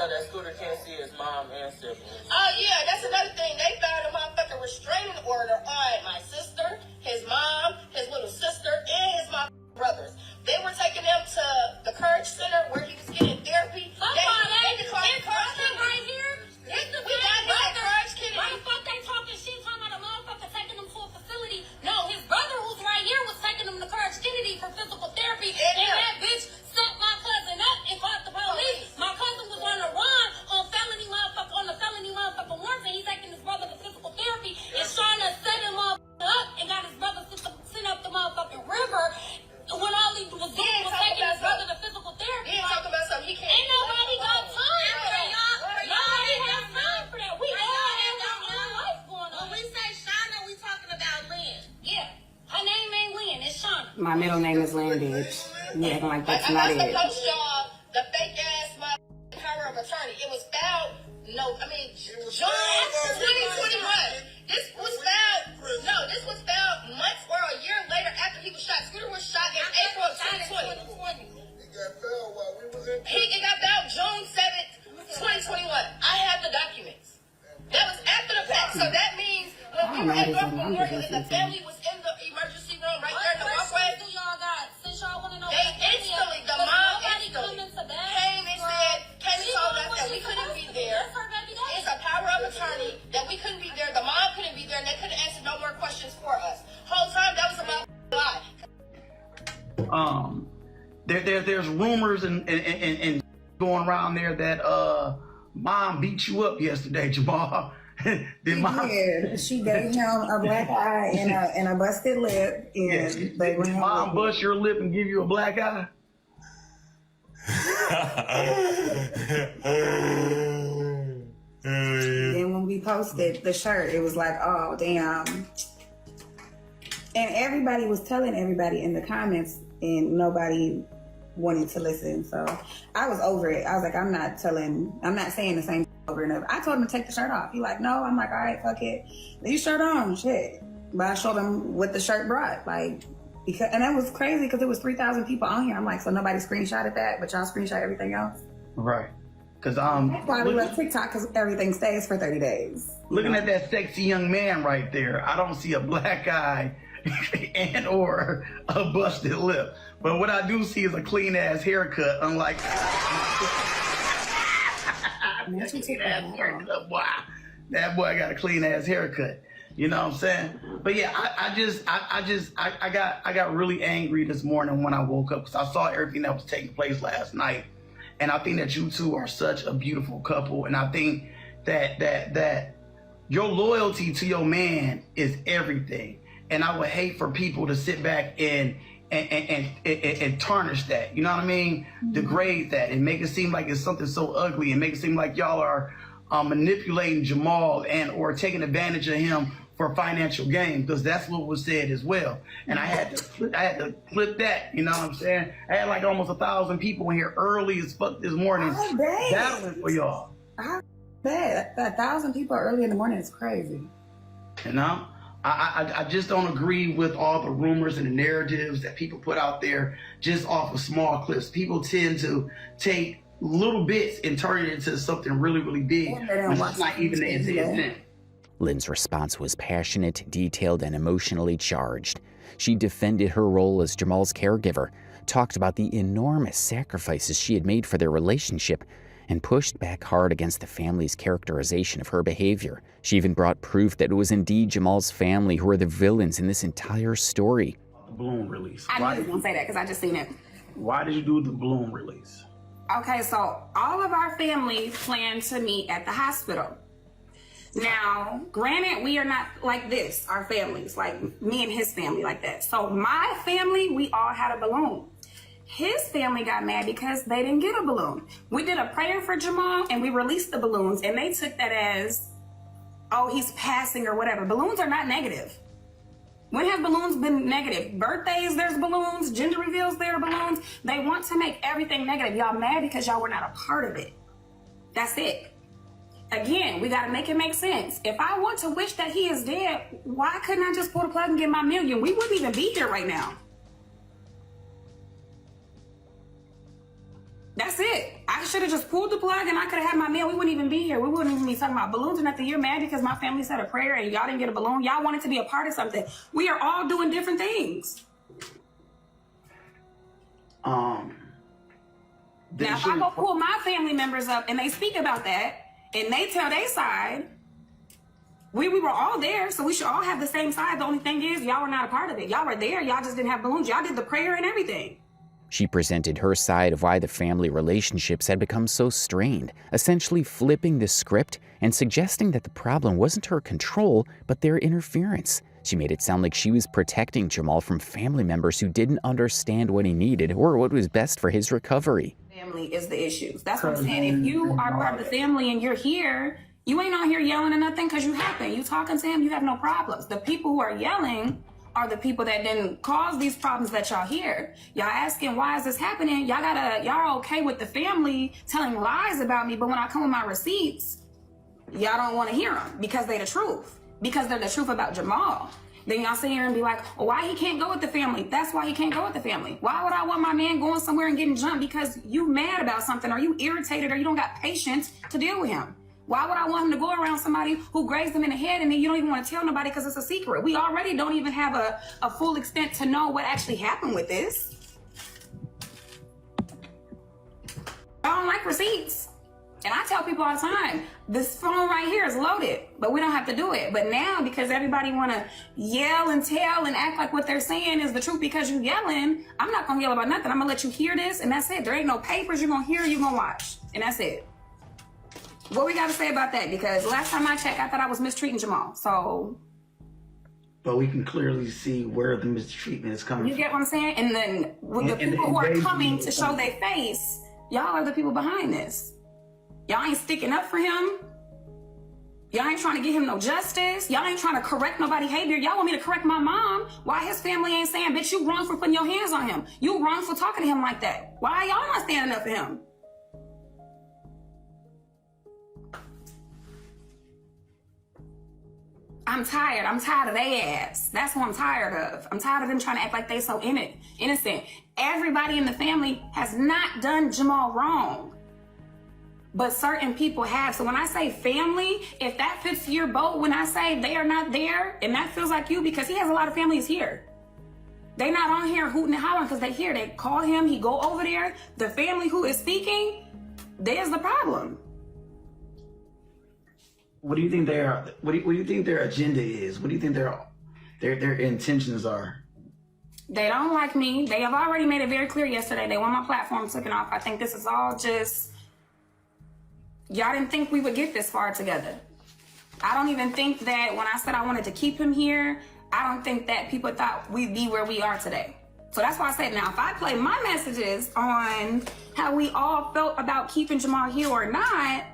that Scooter can't see his mom and siblings. Oh yeah, that's another thing. They found a motherfucking restraining order on my sister, his mom, his little sister, and his brothers. They were taking them to the Courage Center where he was getting therapy. They declared the Courage Center right here. We got him at Courage Kennedy. Why the fuck they talking shit talking about a motherfucker taking them to a facility? No, his brother who's right here was taking him to Courage Kennedy for physical therapy, and that bitch set my cousin up and called the police. My cousin was on the run on the felony motherfucker warrants, and he's taking his brother to physical therapy, and Shauna set him up and got his brother sent up the motherfucking river. When all he was doing was taking his brother to physical therapy. Talk about something he can't. Ain't nobody got time for that, y'all. Nobody has time for that. We all have our own life going on. When we say Shauna, we talking about Lynn. Yeah. Her name ain't Lynn, it's Shauna. My middle name is Lynn, bitch. You acting like that's not it. I must have post y'all the fake ass power of attorney. It was found, June 2021. This was found months or a year later after he was shot. Scooter was shot in April of 2020. He got found June 7th, 2021. I have the documents. That was after the fact. So that means when we were at North Memorial and the family was in the emergency room right there in the walkway, they instantly, the mom instantly came and told us that we couldn't be there. It's a power of attorney that we couldn't be there. The mom couldn't be there, and they couldn't answer no more questions for us. Whole time that was about lie. There's rumors and going around there that mom beat you up yesterday, Jamal. She gave him a black eye and a busted lip, and they went. Mom bust your lip and give you a black eye. Then when we posted the shirt, it was like, oh damn. And everybody was telling everybody in the comments, and nobody wanted to listen. So I was over it. I was like, I'm not saying the same over and over. I told him to take the shirt off. He like, no. I'm like, all right, fuck it. Leave your shirt on, shit. But I showed him what the shirt brought, and that was crazy because there was 3,000 people on here. I'm like, so nobody screenshotted that, but y'all screenshot everything else? Right. Because that's why we left TikTok, because everything stays for 30 days. Looking at that sexy young man right there, I don't see a black eye and or a busted lip. But what I do see is a clean ass haircut, unlike haircut, boy. That boy got a clean ass haircut. You know what I'm saying? But yeah, I got really angry this morning when I woke up because I saw everything that was taking place last night. And I think that you two are such a beautiful couple. And I think that your loyalty to your man is everything. And I would hate for people to sit back and tarnish that. You know what I mean? Degrade that and make it seem like it's something so ugly and make it seem like y'all are manipulating Jamal and or taking advantage of him for financial gain, because that's what was said as well. And I had to clip that, you know what I'm saying? I had like almost 1,000 people in here early as fuck this morning battling for y'all. I bet 1,000 people early in the morning is crazy. You know? I just don't agree with all the rumors and the narratives that people put out there just off of small clips. People tend to take little bits and turn it into something really, really big. It's not even the intent. Lynn's response was passionate, detailed, and emotionally charged. She defended her role as Jamal's caregiver, talked about the enormous sacrifices she had made for their relationship, and pushed back hard against the family's characterization of her behavior. She even brought proof that it was indeed Jamal's family who were the villains in this entire story. The balloon release. I knew you were going to say that because I just seen it. Why did you do the balloon release? Okay, so all of our family planned to meet at the hospital. Now, granted, we are not like this, our families, like me and his family like that. So my family, we all had a balloon. His family got mad because they didn't get a balloon. We did a prayer for Jamal and we released the balloons, and they took that as, oh, he's passing or whatever. Balloons are not negative. When have balloons been negative? Birthdays, there's balloons. Gender reveals, there are balloons. They want to make everything negative. Y'all mad because y'all were not a part of it. That's it. Again, we got to make it make sense. If I want to wish that he is dead, why couldn't I just pull the plug and get my million? We wouldn't even be here right now. That's it. I should have just pulled the plug and I could have had my meal. We wouldn't even be here. We wouldn't even be talking about balloons or nothing. You're mad because my family said a prayer and y'all didn't get a balloon. Y'all wanted to be a part of something. We are all doing different things. Now, if I go pull my family members up and they speak about that and they tell their side, we were all there, so we should all have the same side. The only thing is, y'all were not a part of it. Y'all were there. Y'all just didn't have balloons. Y'all did the prayer and everything. She presented her side of why the family relationships had become so strained, essentially flipping the script and suggesting that the problem wasn't her control, but their interference. She made it sound like she was protecting Jamal from family members who didn't understand what he needed or what was best for his recovery. Family is the issues. That's what I'm saying. If you are part of the family and you're here, you ain't on here yelling or nothing because you happen. You talking to him, you have no problems. The people who are yelling are the people that didn't cause these problems that y'all hear. Y'all asking, why is this happening? Y'all okay with the family telling lies about me, but when I come with my receipts, y'all don't want to hear them because they're the truth. Because they're the truth about Jamal. Then y'all sit here and be like, oh, why he can't go with the family? That's why he can't go with the family. Why would I want my man going somewhere and getting jumped because you mad about something or you irritated or you don't got patience to deal with him? Why would I want him to go around somebody who grazed him in the head and then you don't even want to tell nobody because it's a secret? We already don't even have a full extent to know what actually happened with this. I don't like receipts. And I tell people all the time, this phone right here is loaded, but we don't have to do it. But now, because everybody want to yell and tell and act like what they're saying is the truth because you yelling, I'm not going to yell about nothing. I'm going to let you hear this, and that's it. There ain't no papers. You're going to hear, you're going to watch, and that's it. What we got to say about that? Because last time I checked, I thought I was mistreating Jamal. So, but we can clearly see where the mistreatment is coming from. You get what I'm saying? And then with the people who are coming to show their face, y'all are the people behind this. Y'all ain't sticking up for him. Y'all ain't trying to get him no justice. Y'all ain't trying to correct nobody's behavior. Y'all want me to correct my mom. Why his family ain't saying, bitch, you wrong for putting your hands on him. You wrong for talking to him like that. Why y'all not standing up for him? I'm tired. I'm tired of their ass. That's what I'm tired of. I'm tired of them trying to act like they so innocent. Everybody in the family has not done Jamal wrong. But certain people have. So when I say family, if that fits your boat, when I say they are not there, and that feels like you, because he has a lot of families here. They not on here hooting and hollering because they here. They call him, he go over there. The family who is speaking, there's the problem. What do you think what do you think their agenda is? What do you think their intentions are? They don't like me. They have already made it very clear yesterday. They want my platform taken off. I think this is all just, y'all didn't think we would get this far together. I don't even think that when I said I wanted to keep him here, I don't think that people thought we'd be where we are today. So that's why I said, now, if I play my messages on how we all felt about keeping Jamal here or not,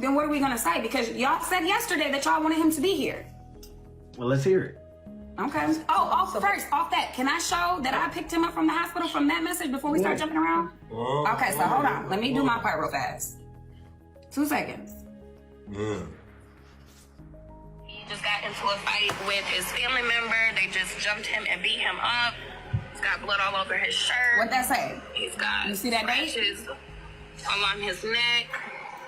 then what are we going to say? Because y'all said yesterday that y'all wanted him to be here. Well, let's hear it. Okay. First, off that, can I show that I picked him up from the hospital from that message before we start jumping around? Okay, so hold on. Let me do my part real fast. 2 seconds. Yeah. He just got into a fight with his family member. They just jumped him and beat him up. He's got blood all over his shirt. What'd that say? He's got scratches along his neck.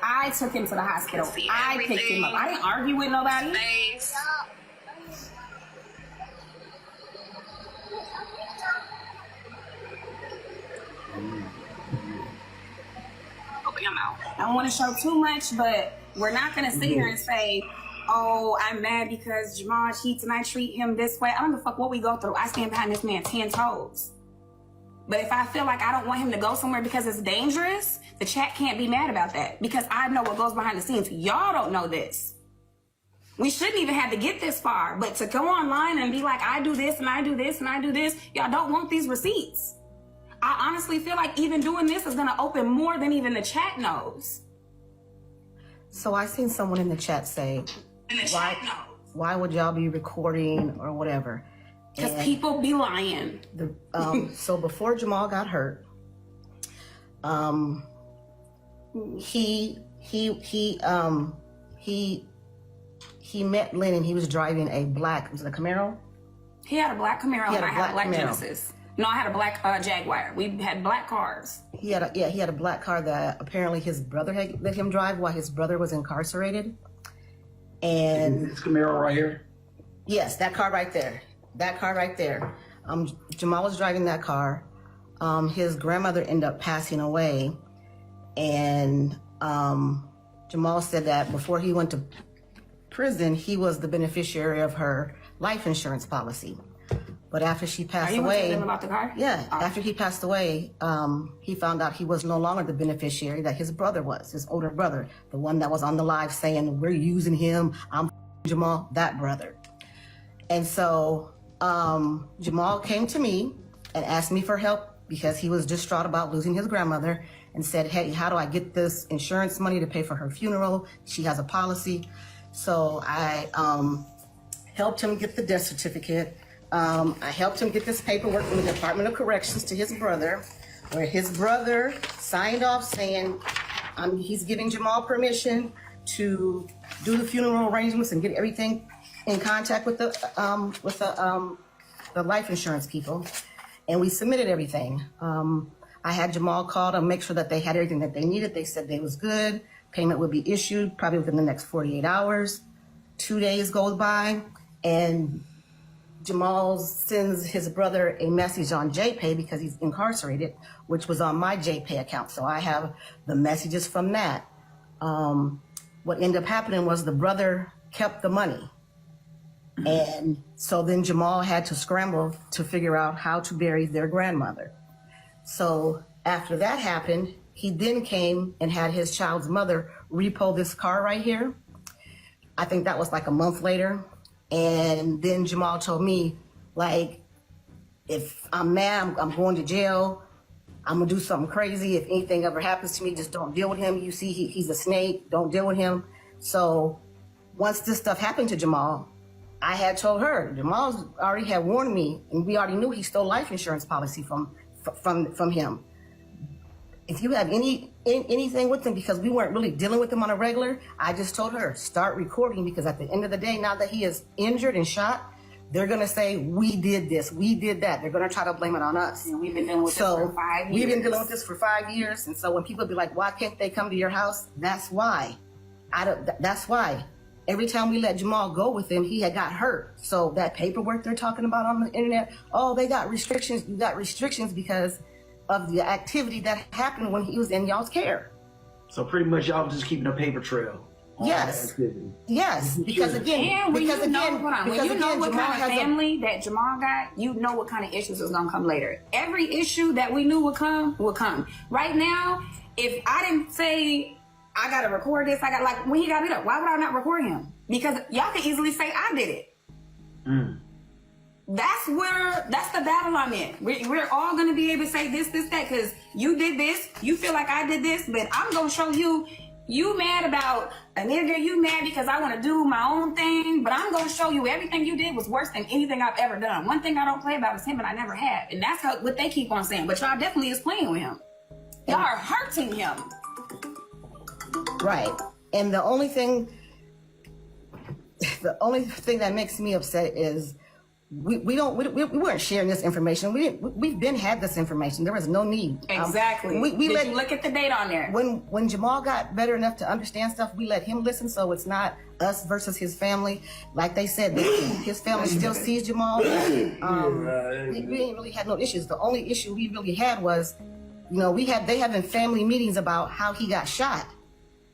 I took him to the hospital. I picked him up. I didn't argue with nobody. I don't want to show too much, but we're not going to sit here and say, oh, I'm mad because Jamal cheats and I treat him this way. I don't give a fuck what we go through. I stand behind this man 10 toes. But if I feel like I don't want him to go somewhere because it's dangerous, the chat can't be mad about that because I know what goes behind the scenes. Y'all don't know this. We shouldn't even have to get this far, but to go online and be like, I do this and I do this and I do this, y'all don't want these receipts. I honestly feel like even doing this is gonna open more than even the chat knows. So I seen someone in the chat say, why would y'all be recording or whatever? Because people be lying. So before Jamal got hurt, he met Lynn and he was driving a black, was it a Camaro? He had a black Camaro and I had a black Genesis. No, I had a black Jaguar. We had black cars. He had a black car that apparently his brother had let him drive while his brother was incarcerated. And this Camaro right here? Yes, that car right there. That car right there. Jamal was driving that car. His grandmother ended up passing away. And Jamal said that before he went to prison, he was the beneficiary of her life insurance policy. But after she passed away, about the car? Yeah, after he passed away, he found out he was no longer the beneficiary, that his brother was, his older brother, the one that was on the live saying, we're using him, I'm Jamal, that brother. And so Jamal came to me and asked me for help because he was distraught about losing his grandmother and said, hey, how do I get this insurance money to pay for her funeral? She has a policy. So I helped him get the death certificate. I helped him get this paperwork from the Department of Corrections to his brother, where his brother signed off saying he's giving Jamal permission to do the funeral arrangements and get everything in contact with the life insurance people. And we submitted everything. I had Jamal call to make sure that they had everything that they needed. They said they was good. Payment would be issued probably within the next 48 hours. 2 days goes by, and Jamal sends his brother a message on JPay because he's incarcerated, which was on my JPay account. So I have the messages from that. What ended up happening was the brother kept the money. And so then Jamal had to scramble to figure out how to bury their grandmother. So after that happened, he then came and had his child's mother repo this car right here. I think that was like a month later. And then Jamal told me, like, if I'm mad, I'm going to jail. I'm gonna do something crazy. If anything ever happens to me, just don't deal with him. You see, he's a snake, don't deal with him. So once this stuff happened to Jamal, I had told her, Jamal already had warned me, and we already knew he stole life insurance policy from him. If you have anything with him, because we weren't really dealing with him on a regular, I just told her, start recording, because at the end of the day, now that he is injured and shot, they're gonna say, we did this, we did that. They're gonna try to blame it on us. And we've been dealing with this for 5 years. We've been dealing with this for 5 years. And so when people be like, why can't they come to your house? That's why. That's why. Every time we let Jamal go with him, he had got hurt. So that paperwork they're talking about on the internet, oh, they got restrictions. You got restrictions because of the activity that happened when he was in y'all's care. So pretty much y'all just keeping a paper trail. Yes. Yes. Because again, when you know what kind of family that Jamal got, you know what kind of issues is gonna come later. Every issue that we knew would come will come. Right now, if I didn't say I gotta record this, I got, like, when he got beat up, why would I not record him? Because y'all can easily say I did it. That's the battle I'm in. We're all gonna be able to say this, that, because you did this, you feel like I did this, but I'm gonna show you, you mad about a nigga, you mad because I want to do my own thing, but I'm going to show you everything you did was worse than anything I've ever done. One thing I don't play about is him, and I never have. And that's what they keep on saying. But y'all definitely is playing with him. Y'all are hurting him. Right. And the only thing that makes me upset is we weren't sharing this information. We've been had this information. There was no need. Exactly. Did you look at the date on there? When Jamal got better enough to understand stuff, we let him listen. So it's not us versus his family. Like they said, his family still sees Jamal. We ain't really had no issues. The only issue we really had was, they having family meetings about how he got shot.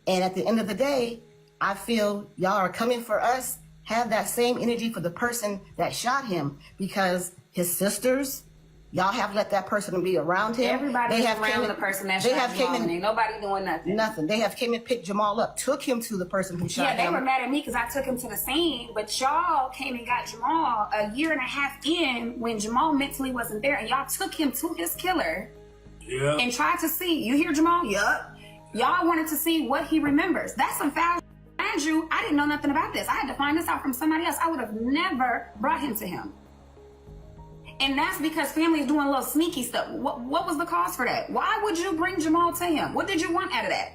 And at the end of the day, I feel y'all are coming for us. Have that same energy for the person that shot him, because his sisters, y'all have let that person be around him. Everybody is around the person that shot Jamal, and ain't nobody doing nothing. Nothing. They have came and picked Jamal up, took him to the person who shot him. Yeah, they were mad at me because I took him to the scene, but y'all came and got Jamal a year and a half in when Jamal mentally wasn't there, and y'all took him to his killer and tried to see. You hear Jamal? Yup. Y'all wanted to see what he remembers. That's some foul. Andrew, I didn't know nothing about this. I had to find this out from somebody else. I would have never brought him to him. And that's because family is doing a little sneaky stuff. What was the cause for that? Why would you bring Jamal to him? What did you want out of that?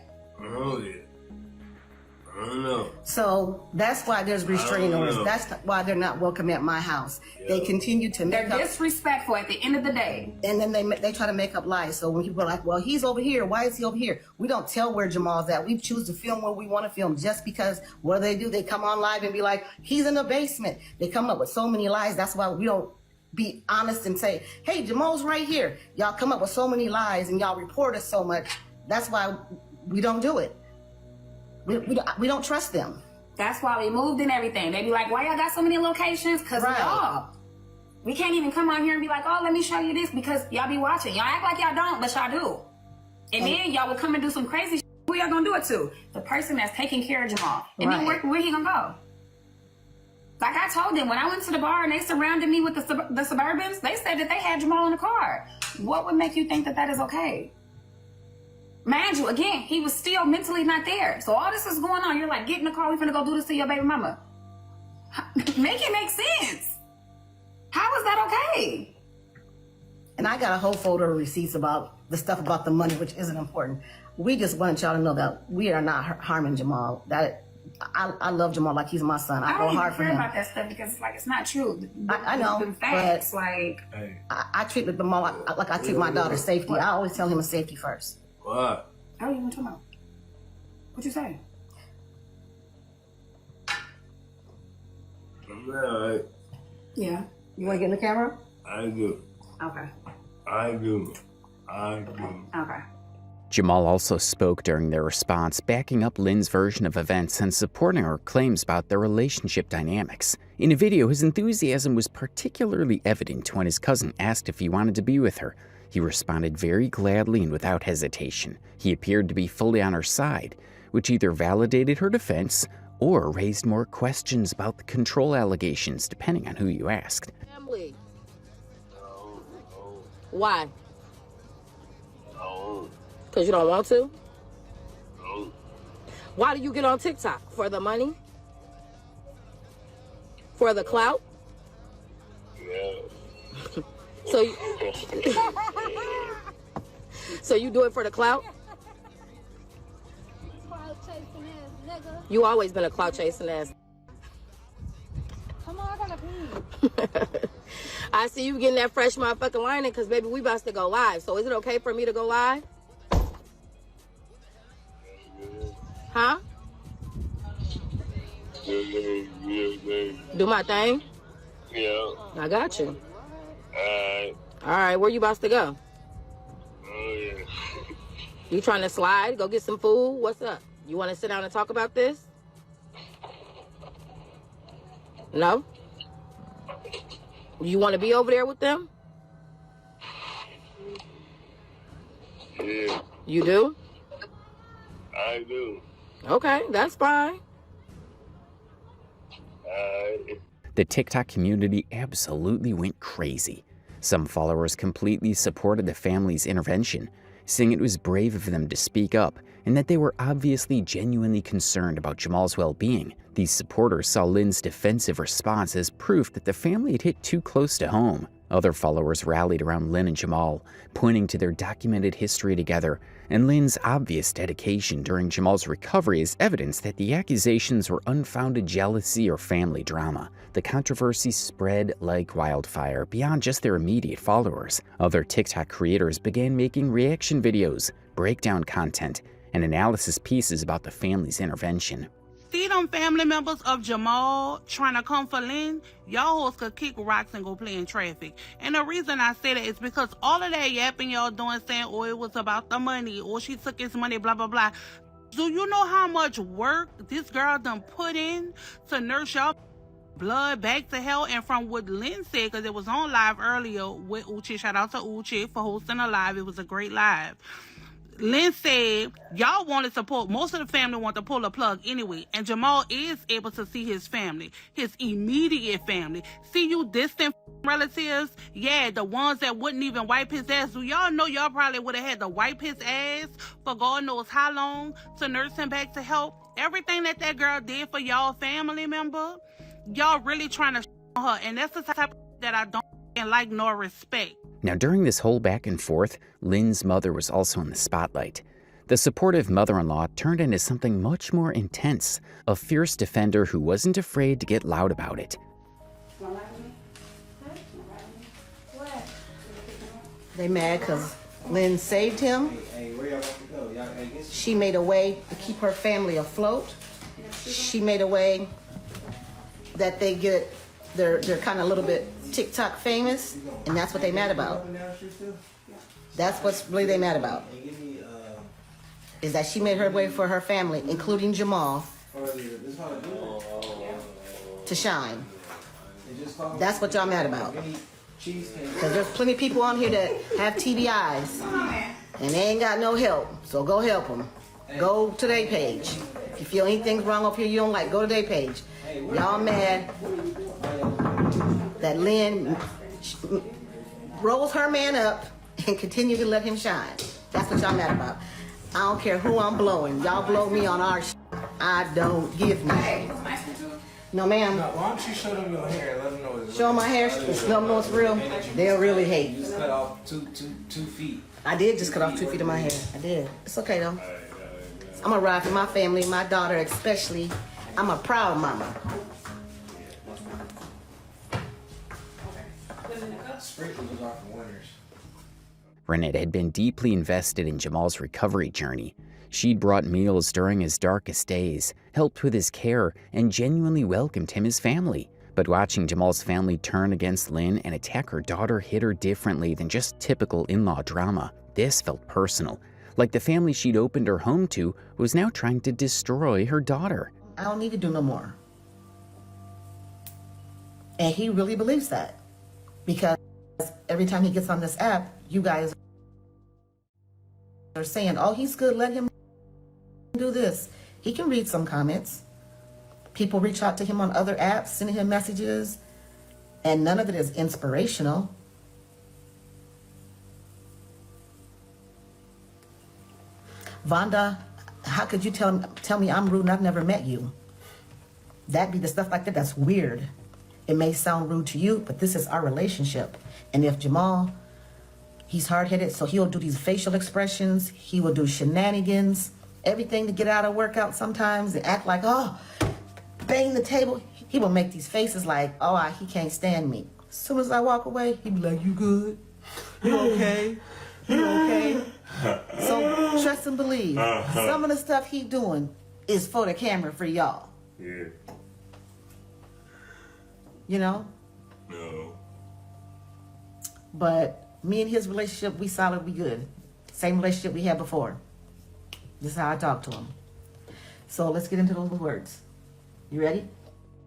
I don't know. So that's why there's restraining orders. That's why they're not welcome at my house. They continue to make They're disrespectful at the end of the day. And then they try to make up lies. So when people are like, well, he's over here. Why is he over here? We don't tell where Jamal's at. We choose to film where we want to film just because what do? They come on live and be like, he's in the basement. They come up with so many lies. That's why we don't be honest and say, hey, Jamal's right here. Y'all come up with so many lies and y'all report us so much. That's why we don't do it. We don't trust them. That's why we moved and everything. They be like, why y'all got so many locations? Because y'all. We can't even come on here and be like, oh, let me show you this, because y'all be watching. Y'all act like y'all don't, but y'all do. And then y'all will come and do some crazy shit. Who y'all gonna do it to? The person that's taking care of Jamal. And then where he gonna go? Like I told them, when I went to the bar and they surrounded me with the Suburbans, they said that they had Jamal in the car. What would make you think that that is okay? Mind you, again, he was still mentally not there. So all this is going on. You're like, get in the car. We're finna go do this to your baby mama. Make it make sense. How is that okay? And I got a whole folder of receipts about the stuff about the money, which isn't important. We just wanted y'all to know that we are not harming Jamal. That I love Jamal like he's my son. I go hard for him. I don't care about that stuff because it's like it's not true. I know, the facts, but like I treat Jamal like I treat my daughter's safety. I always tell him his safety first. What? How are you talking about? What you say? I'm alright. Yeah. You want to get in the camera? I do. Okay. I do. Okay. Jamal also spoke during their response, backing up Lynn's version of events and supporting her claims about their relationship dynamics. In a video, his enthusiasm was particularly evident when his cousin asked if he wanted to be with her. He responded very gladly and without hesitation. He appeared to be fully on her side, which either validated her defense or raised more questions about the control allegations, depending on who you asked. Family. Why? Because you don't want to? Why do you get on TikTok? For the money? For the clout? Yeah. So you do it for the clout? You always been a clout chasing ass. Come on, I gotta pee. I see you getting that fresh motherfucking lining because, baby, we about to go live. So is it okay for me to go live? Huh? Do my thing? Yeah. I got you. Alright. Alright, where you about to go? Oh, yeah. You trying to slide? Go get some food? What's up? You want to sit down and talk about this? No? You want to be over there with them? Yeah. You do? I do. Okay, that's fine. The TikTok community absolutely went crazy. Some followers completely supported the family's intervention, saying it was brave of them to speak up and that they were obviously genuinely concerned about Jamal's well-being. These supporters saw Lynn's defensive response as proof that the family had hit too close to home. Other followers rallied around Lynn and Jamal, pointing to their documented history together and Lynn's obvious dedication during Jamal's recovery as evidence that the accusations were unfounded jealousy or family drama. The controversy spread like wildfire beyond just their immediate followers. Other TikTok creators began making reaction videos, breakdown content, and analysis pieces about the family's intervention. See them family members of Jamal trying to come for Lynn? Y'all hoes could kick rocks and go play in traffic. And the reason I say that is because all of that yapping y'all doing saying, oh, it was about the money, or she took his money, blah, blah, blah. Do you know how much work this girl done put in to nurse y'all blood back to health? And from what Lynn said, because it was on live earlier with Uche, shout out to Uche for hosting a live. It was a great live. Lynn said y'all wanted to pull, most of the family want to pull the plug anyway, and Jamal is able to see his family, his immediate family. See you distant relatives, yeah, the ones that wouldn't even wipe his ass. Do y'all know y'all probably would have had to wipe his ass for God knows how long to nurse him back to health? Everything that girl did for y'all family member, y'all really trying to on her, and that's the type that I don't like nor respect. Now, during this whole back and forth, Lynn's mother was also in the spotlight. The supportive mother-in-law turned into something much more intense, a fierce defender who wasn't afraid to get loud about it. They mad because Lynn saved him. She made a way to keep her family afloat. She made a way that they get, they're kind of a little bit TikTok famous, and that's what they mad about. That's what's really they mad about. Is that she made her way for her family, including Jamal, to shine. That's what y'all mad about. Because there's plenty of people on here that have TBIs, and they ain't got no help, so go help them. Go to their page. If you feel anything's wrong up here you don't like, go to their page. Y'all mad that Lynn rolls her man up and continue to let him shine. That's what y'all mad about. I don't care who I'm blowing. Y'all blow me on our I don't give no. No, ma'am. No, why don't you show them your hair and let them know it's real? Show them my hair, let them know it's real. They'll really hate. You just cut off two feet. I did just cut off 2 feet of my hair. I did. It's okay though. I'm gonna ride for my family, my daughter especially. I'm a proud mama. Renette had been deeply invested in Jamal's recovery journey. She'd brought meals during his darkest days, helped with his care, and genuinely welcomed him as family. But watching Jamal's family turn against Lynn and attack her daughter hit her differently than just typical in-law drama. This felt personal, like the family she'd opened her home to was now trying to destroy her daughter. I don't need to do no more. And he really believes that. Because every time he gets on this app, you guys are saying, oh, he's good, let him do this. He can read some comments. People reach out to him on other apps, sending him messages, and none of it is inspirational. Vonda, how could you tell me I'm rude and I've never met you? That'd be the stuff like that that's weird. It may sound rude to you, but this is our relationship. And if Jamal, he's hard-headed, so he'll do these facial expressions, he will do shenanigans, everything to get out of workout sometimes and act like, oh, bang the table. He will make these faces like, oh, he can't stand me. As soon as I walk away, he be like, you good? You okay? You okay? So trust and believe. Some of the stuff he doing is for the camera for y'all. Yeah. You know? No. But me and his relationship, we solid, we good. Same relationship we had before. This is how I talk to him. So let's get into those words. You ready?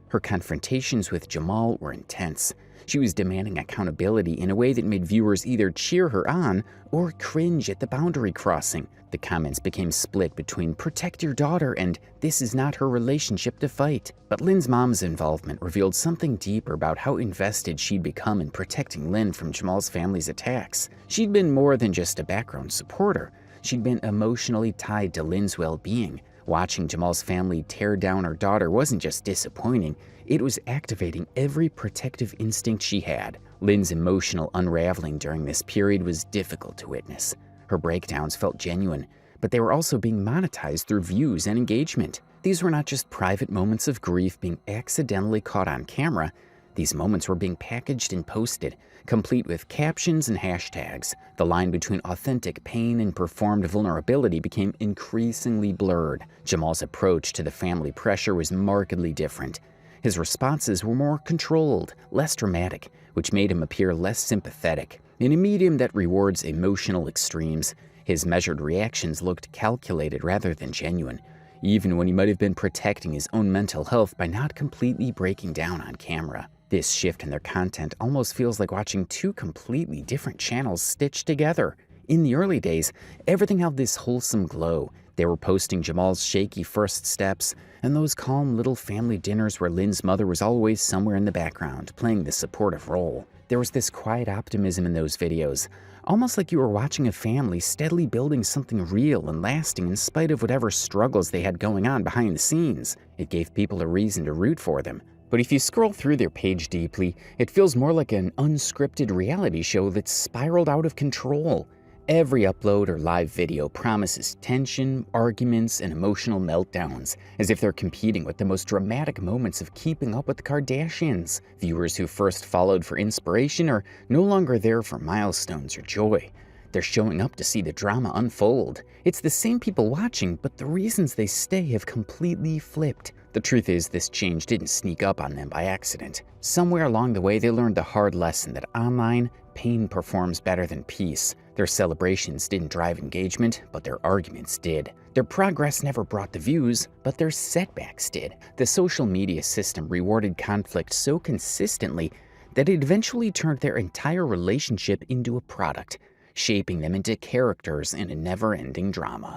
Her confrontations with Jamal were intense. She was demanding accountability in a way that made viewers either cheer her on or cringe at the boundary crossing. The comments became split between protect your daughter and this is not her relationship to fight. But Lynn's mom's involvement revealed something deeper about how invested she'd become in protecting Lynn from Jamal's family's attacks. She'd been more than just a background supporter. She'd been emotionally tied to Lynn's well-being. Watching Jamal's family tear down her daughter wasn't just disappointing, it was activating every protective instinct she had. Lynn's emotional unraveling during this period was difficult to witness. Her breakdowns felt genuine, but they were also being monetized through views and engagement. These were not just private moments of grief being accidentally caught on camera. These moments were being packaged and posted, complete with captions and hashtags. The line between authentic pain and performed vulnerability became increasingly blurred. Jamal's approach to the family pressure was markedly different. His responses were more controlled, less dramatic, which made him appear less sympathetic. In a medium that rewards emotional extremes, His measured reactions looked calculated rather than genuine, even when he might have been protecting his own mental health by not completely breaking down on camera. This shift in their content almost feels like watching two completely different channels stitched together. In the early days, everything held this wholesome glow. They were posting Jamal's shaky first steps and those calm little family dinners where Lynn's mother was always somewhere in the background, playing the supportive role. There was this quiet optimism in those videos, almost like you were watching a family steadily building something real and lasting in spite of whatever struggles they had going on behind the scenes. It gave people a reason to root for them. But if you scroll through their page deeply, it feels more like an unscripted reality show that's spiraled out of control. Every upload or live video promises tension, arguments, and emotional meltdowns, as if they're competing with the most dramatic moments of Keeping Up with the Kardashians. Viewers who first followed for inspiration are no longer there for milestones or joy. They're showing up to see the drama unfold. It's the same people watching, but the reasons they stay have completely flipped. The truth is, this change didn't sneak up on them by accident. Somewhere along the way, they learned the hard lesson that online, pain performs better than peace. Their celebrations didn't drive engagement, but their arguments did. Their progress never brought the views, but their setbacks did. The social media system rewarded conflict so consistently that it eventually turned their entire relationship into a product, shaping them into characters in a never-ending drama.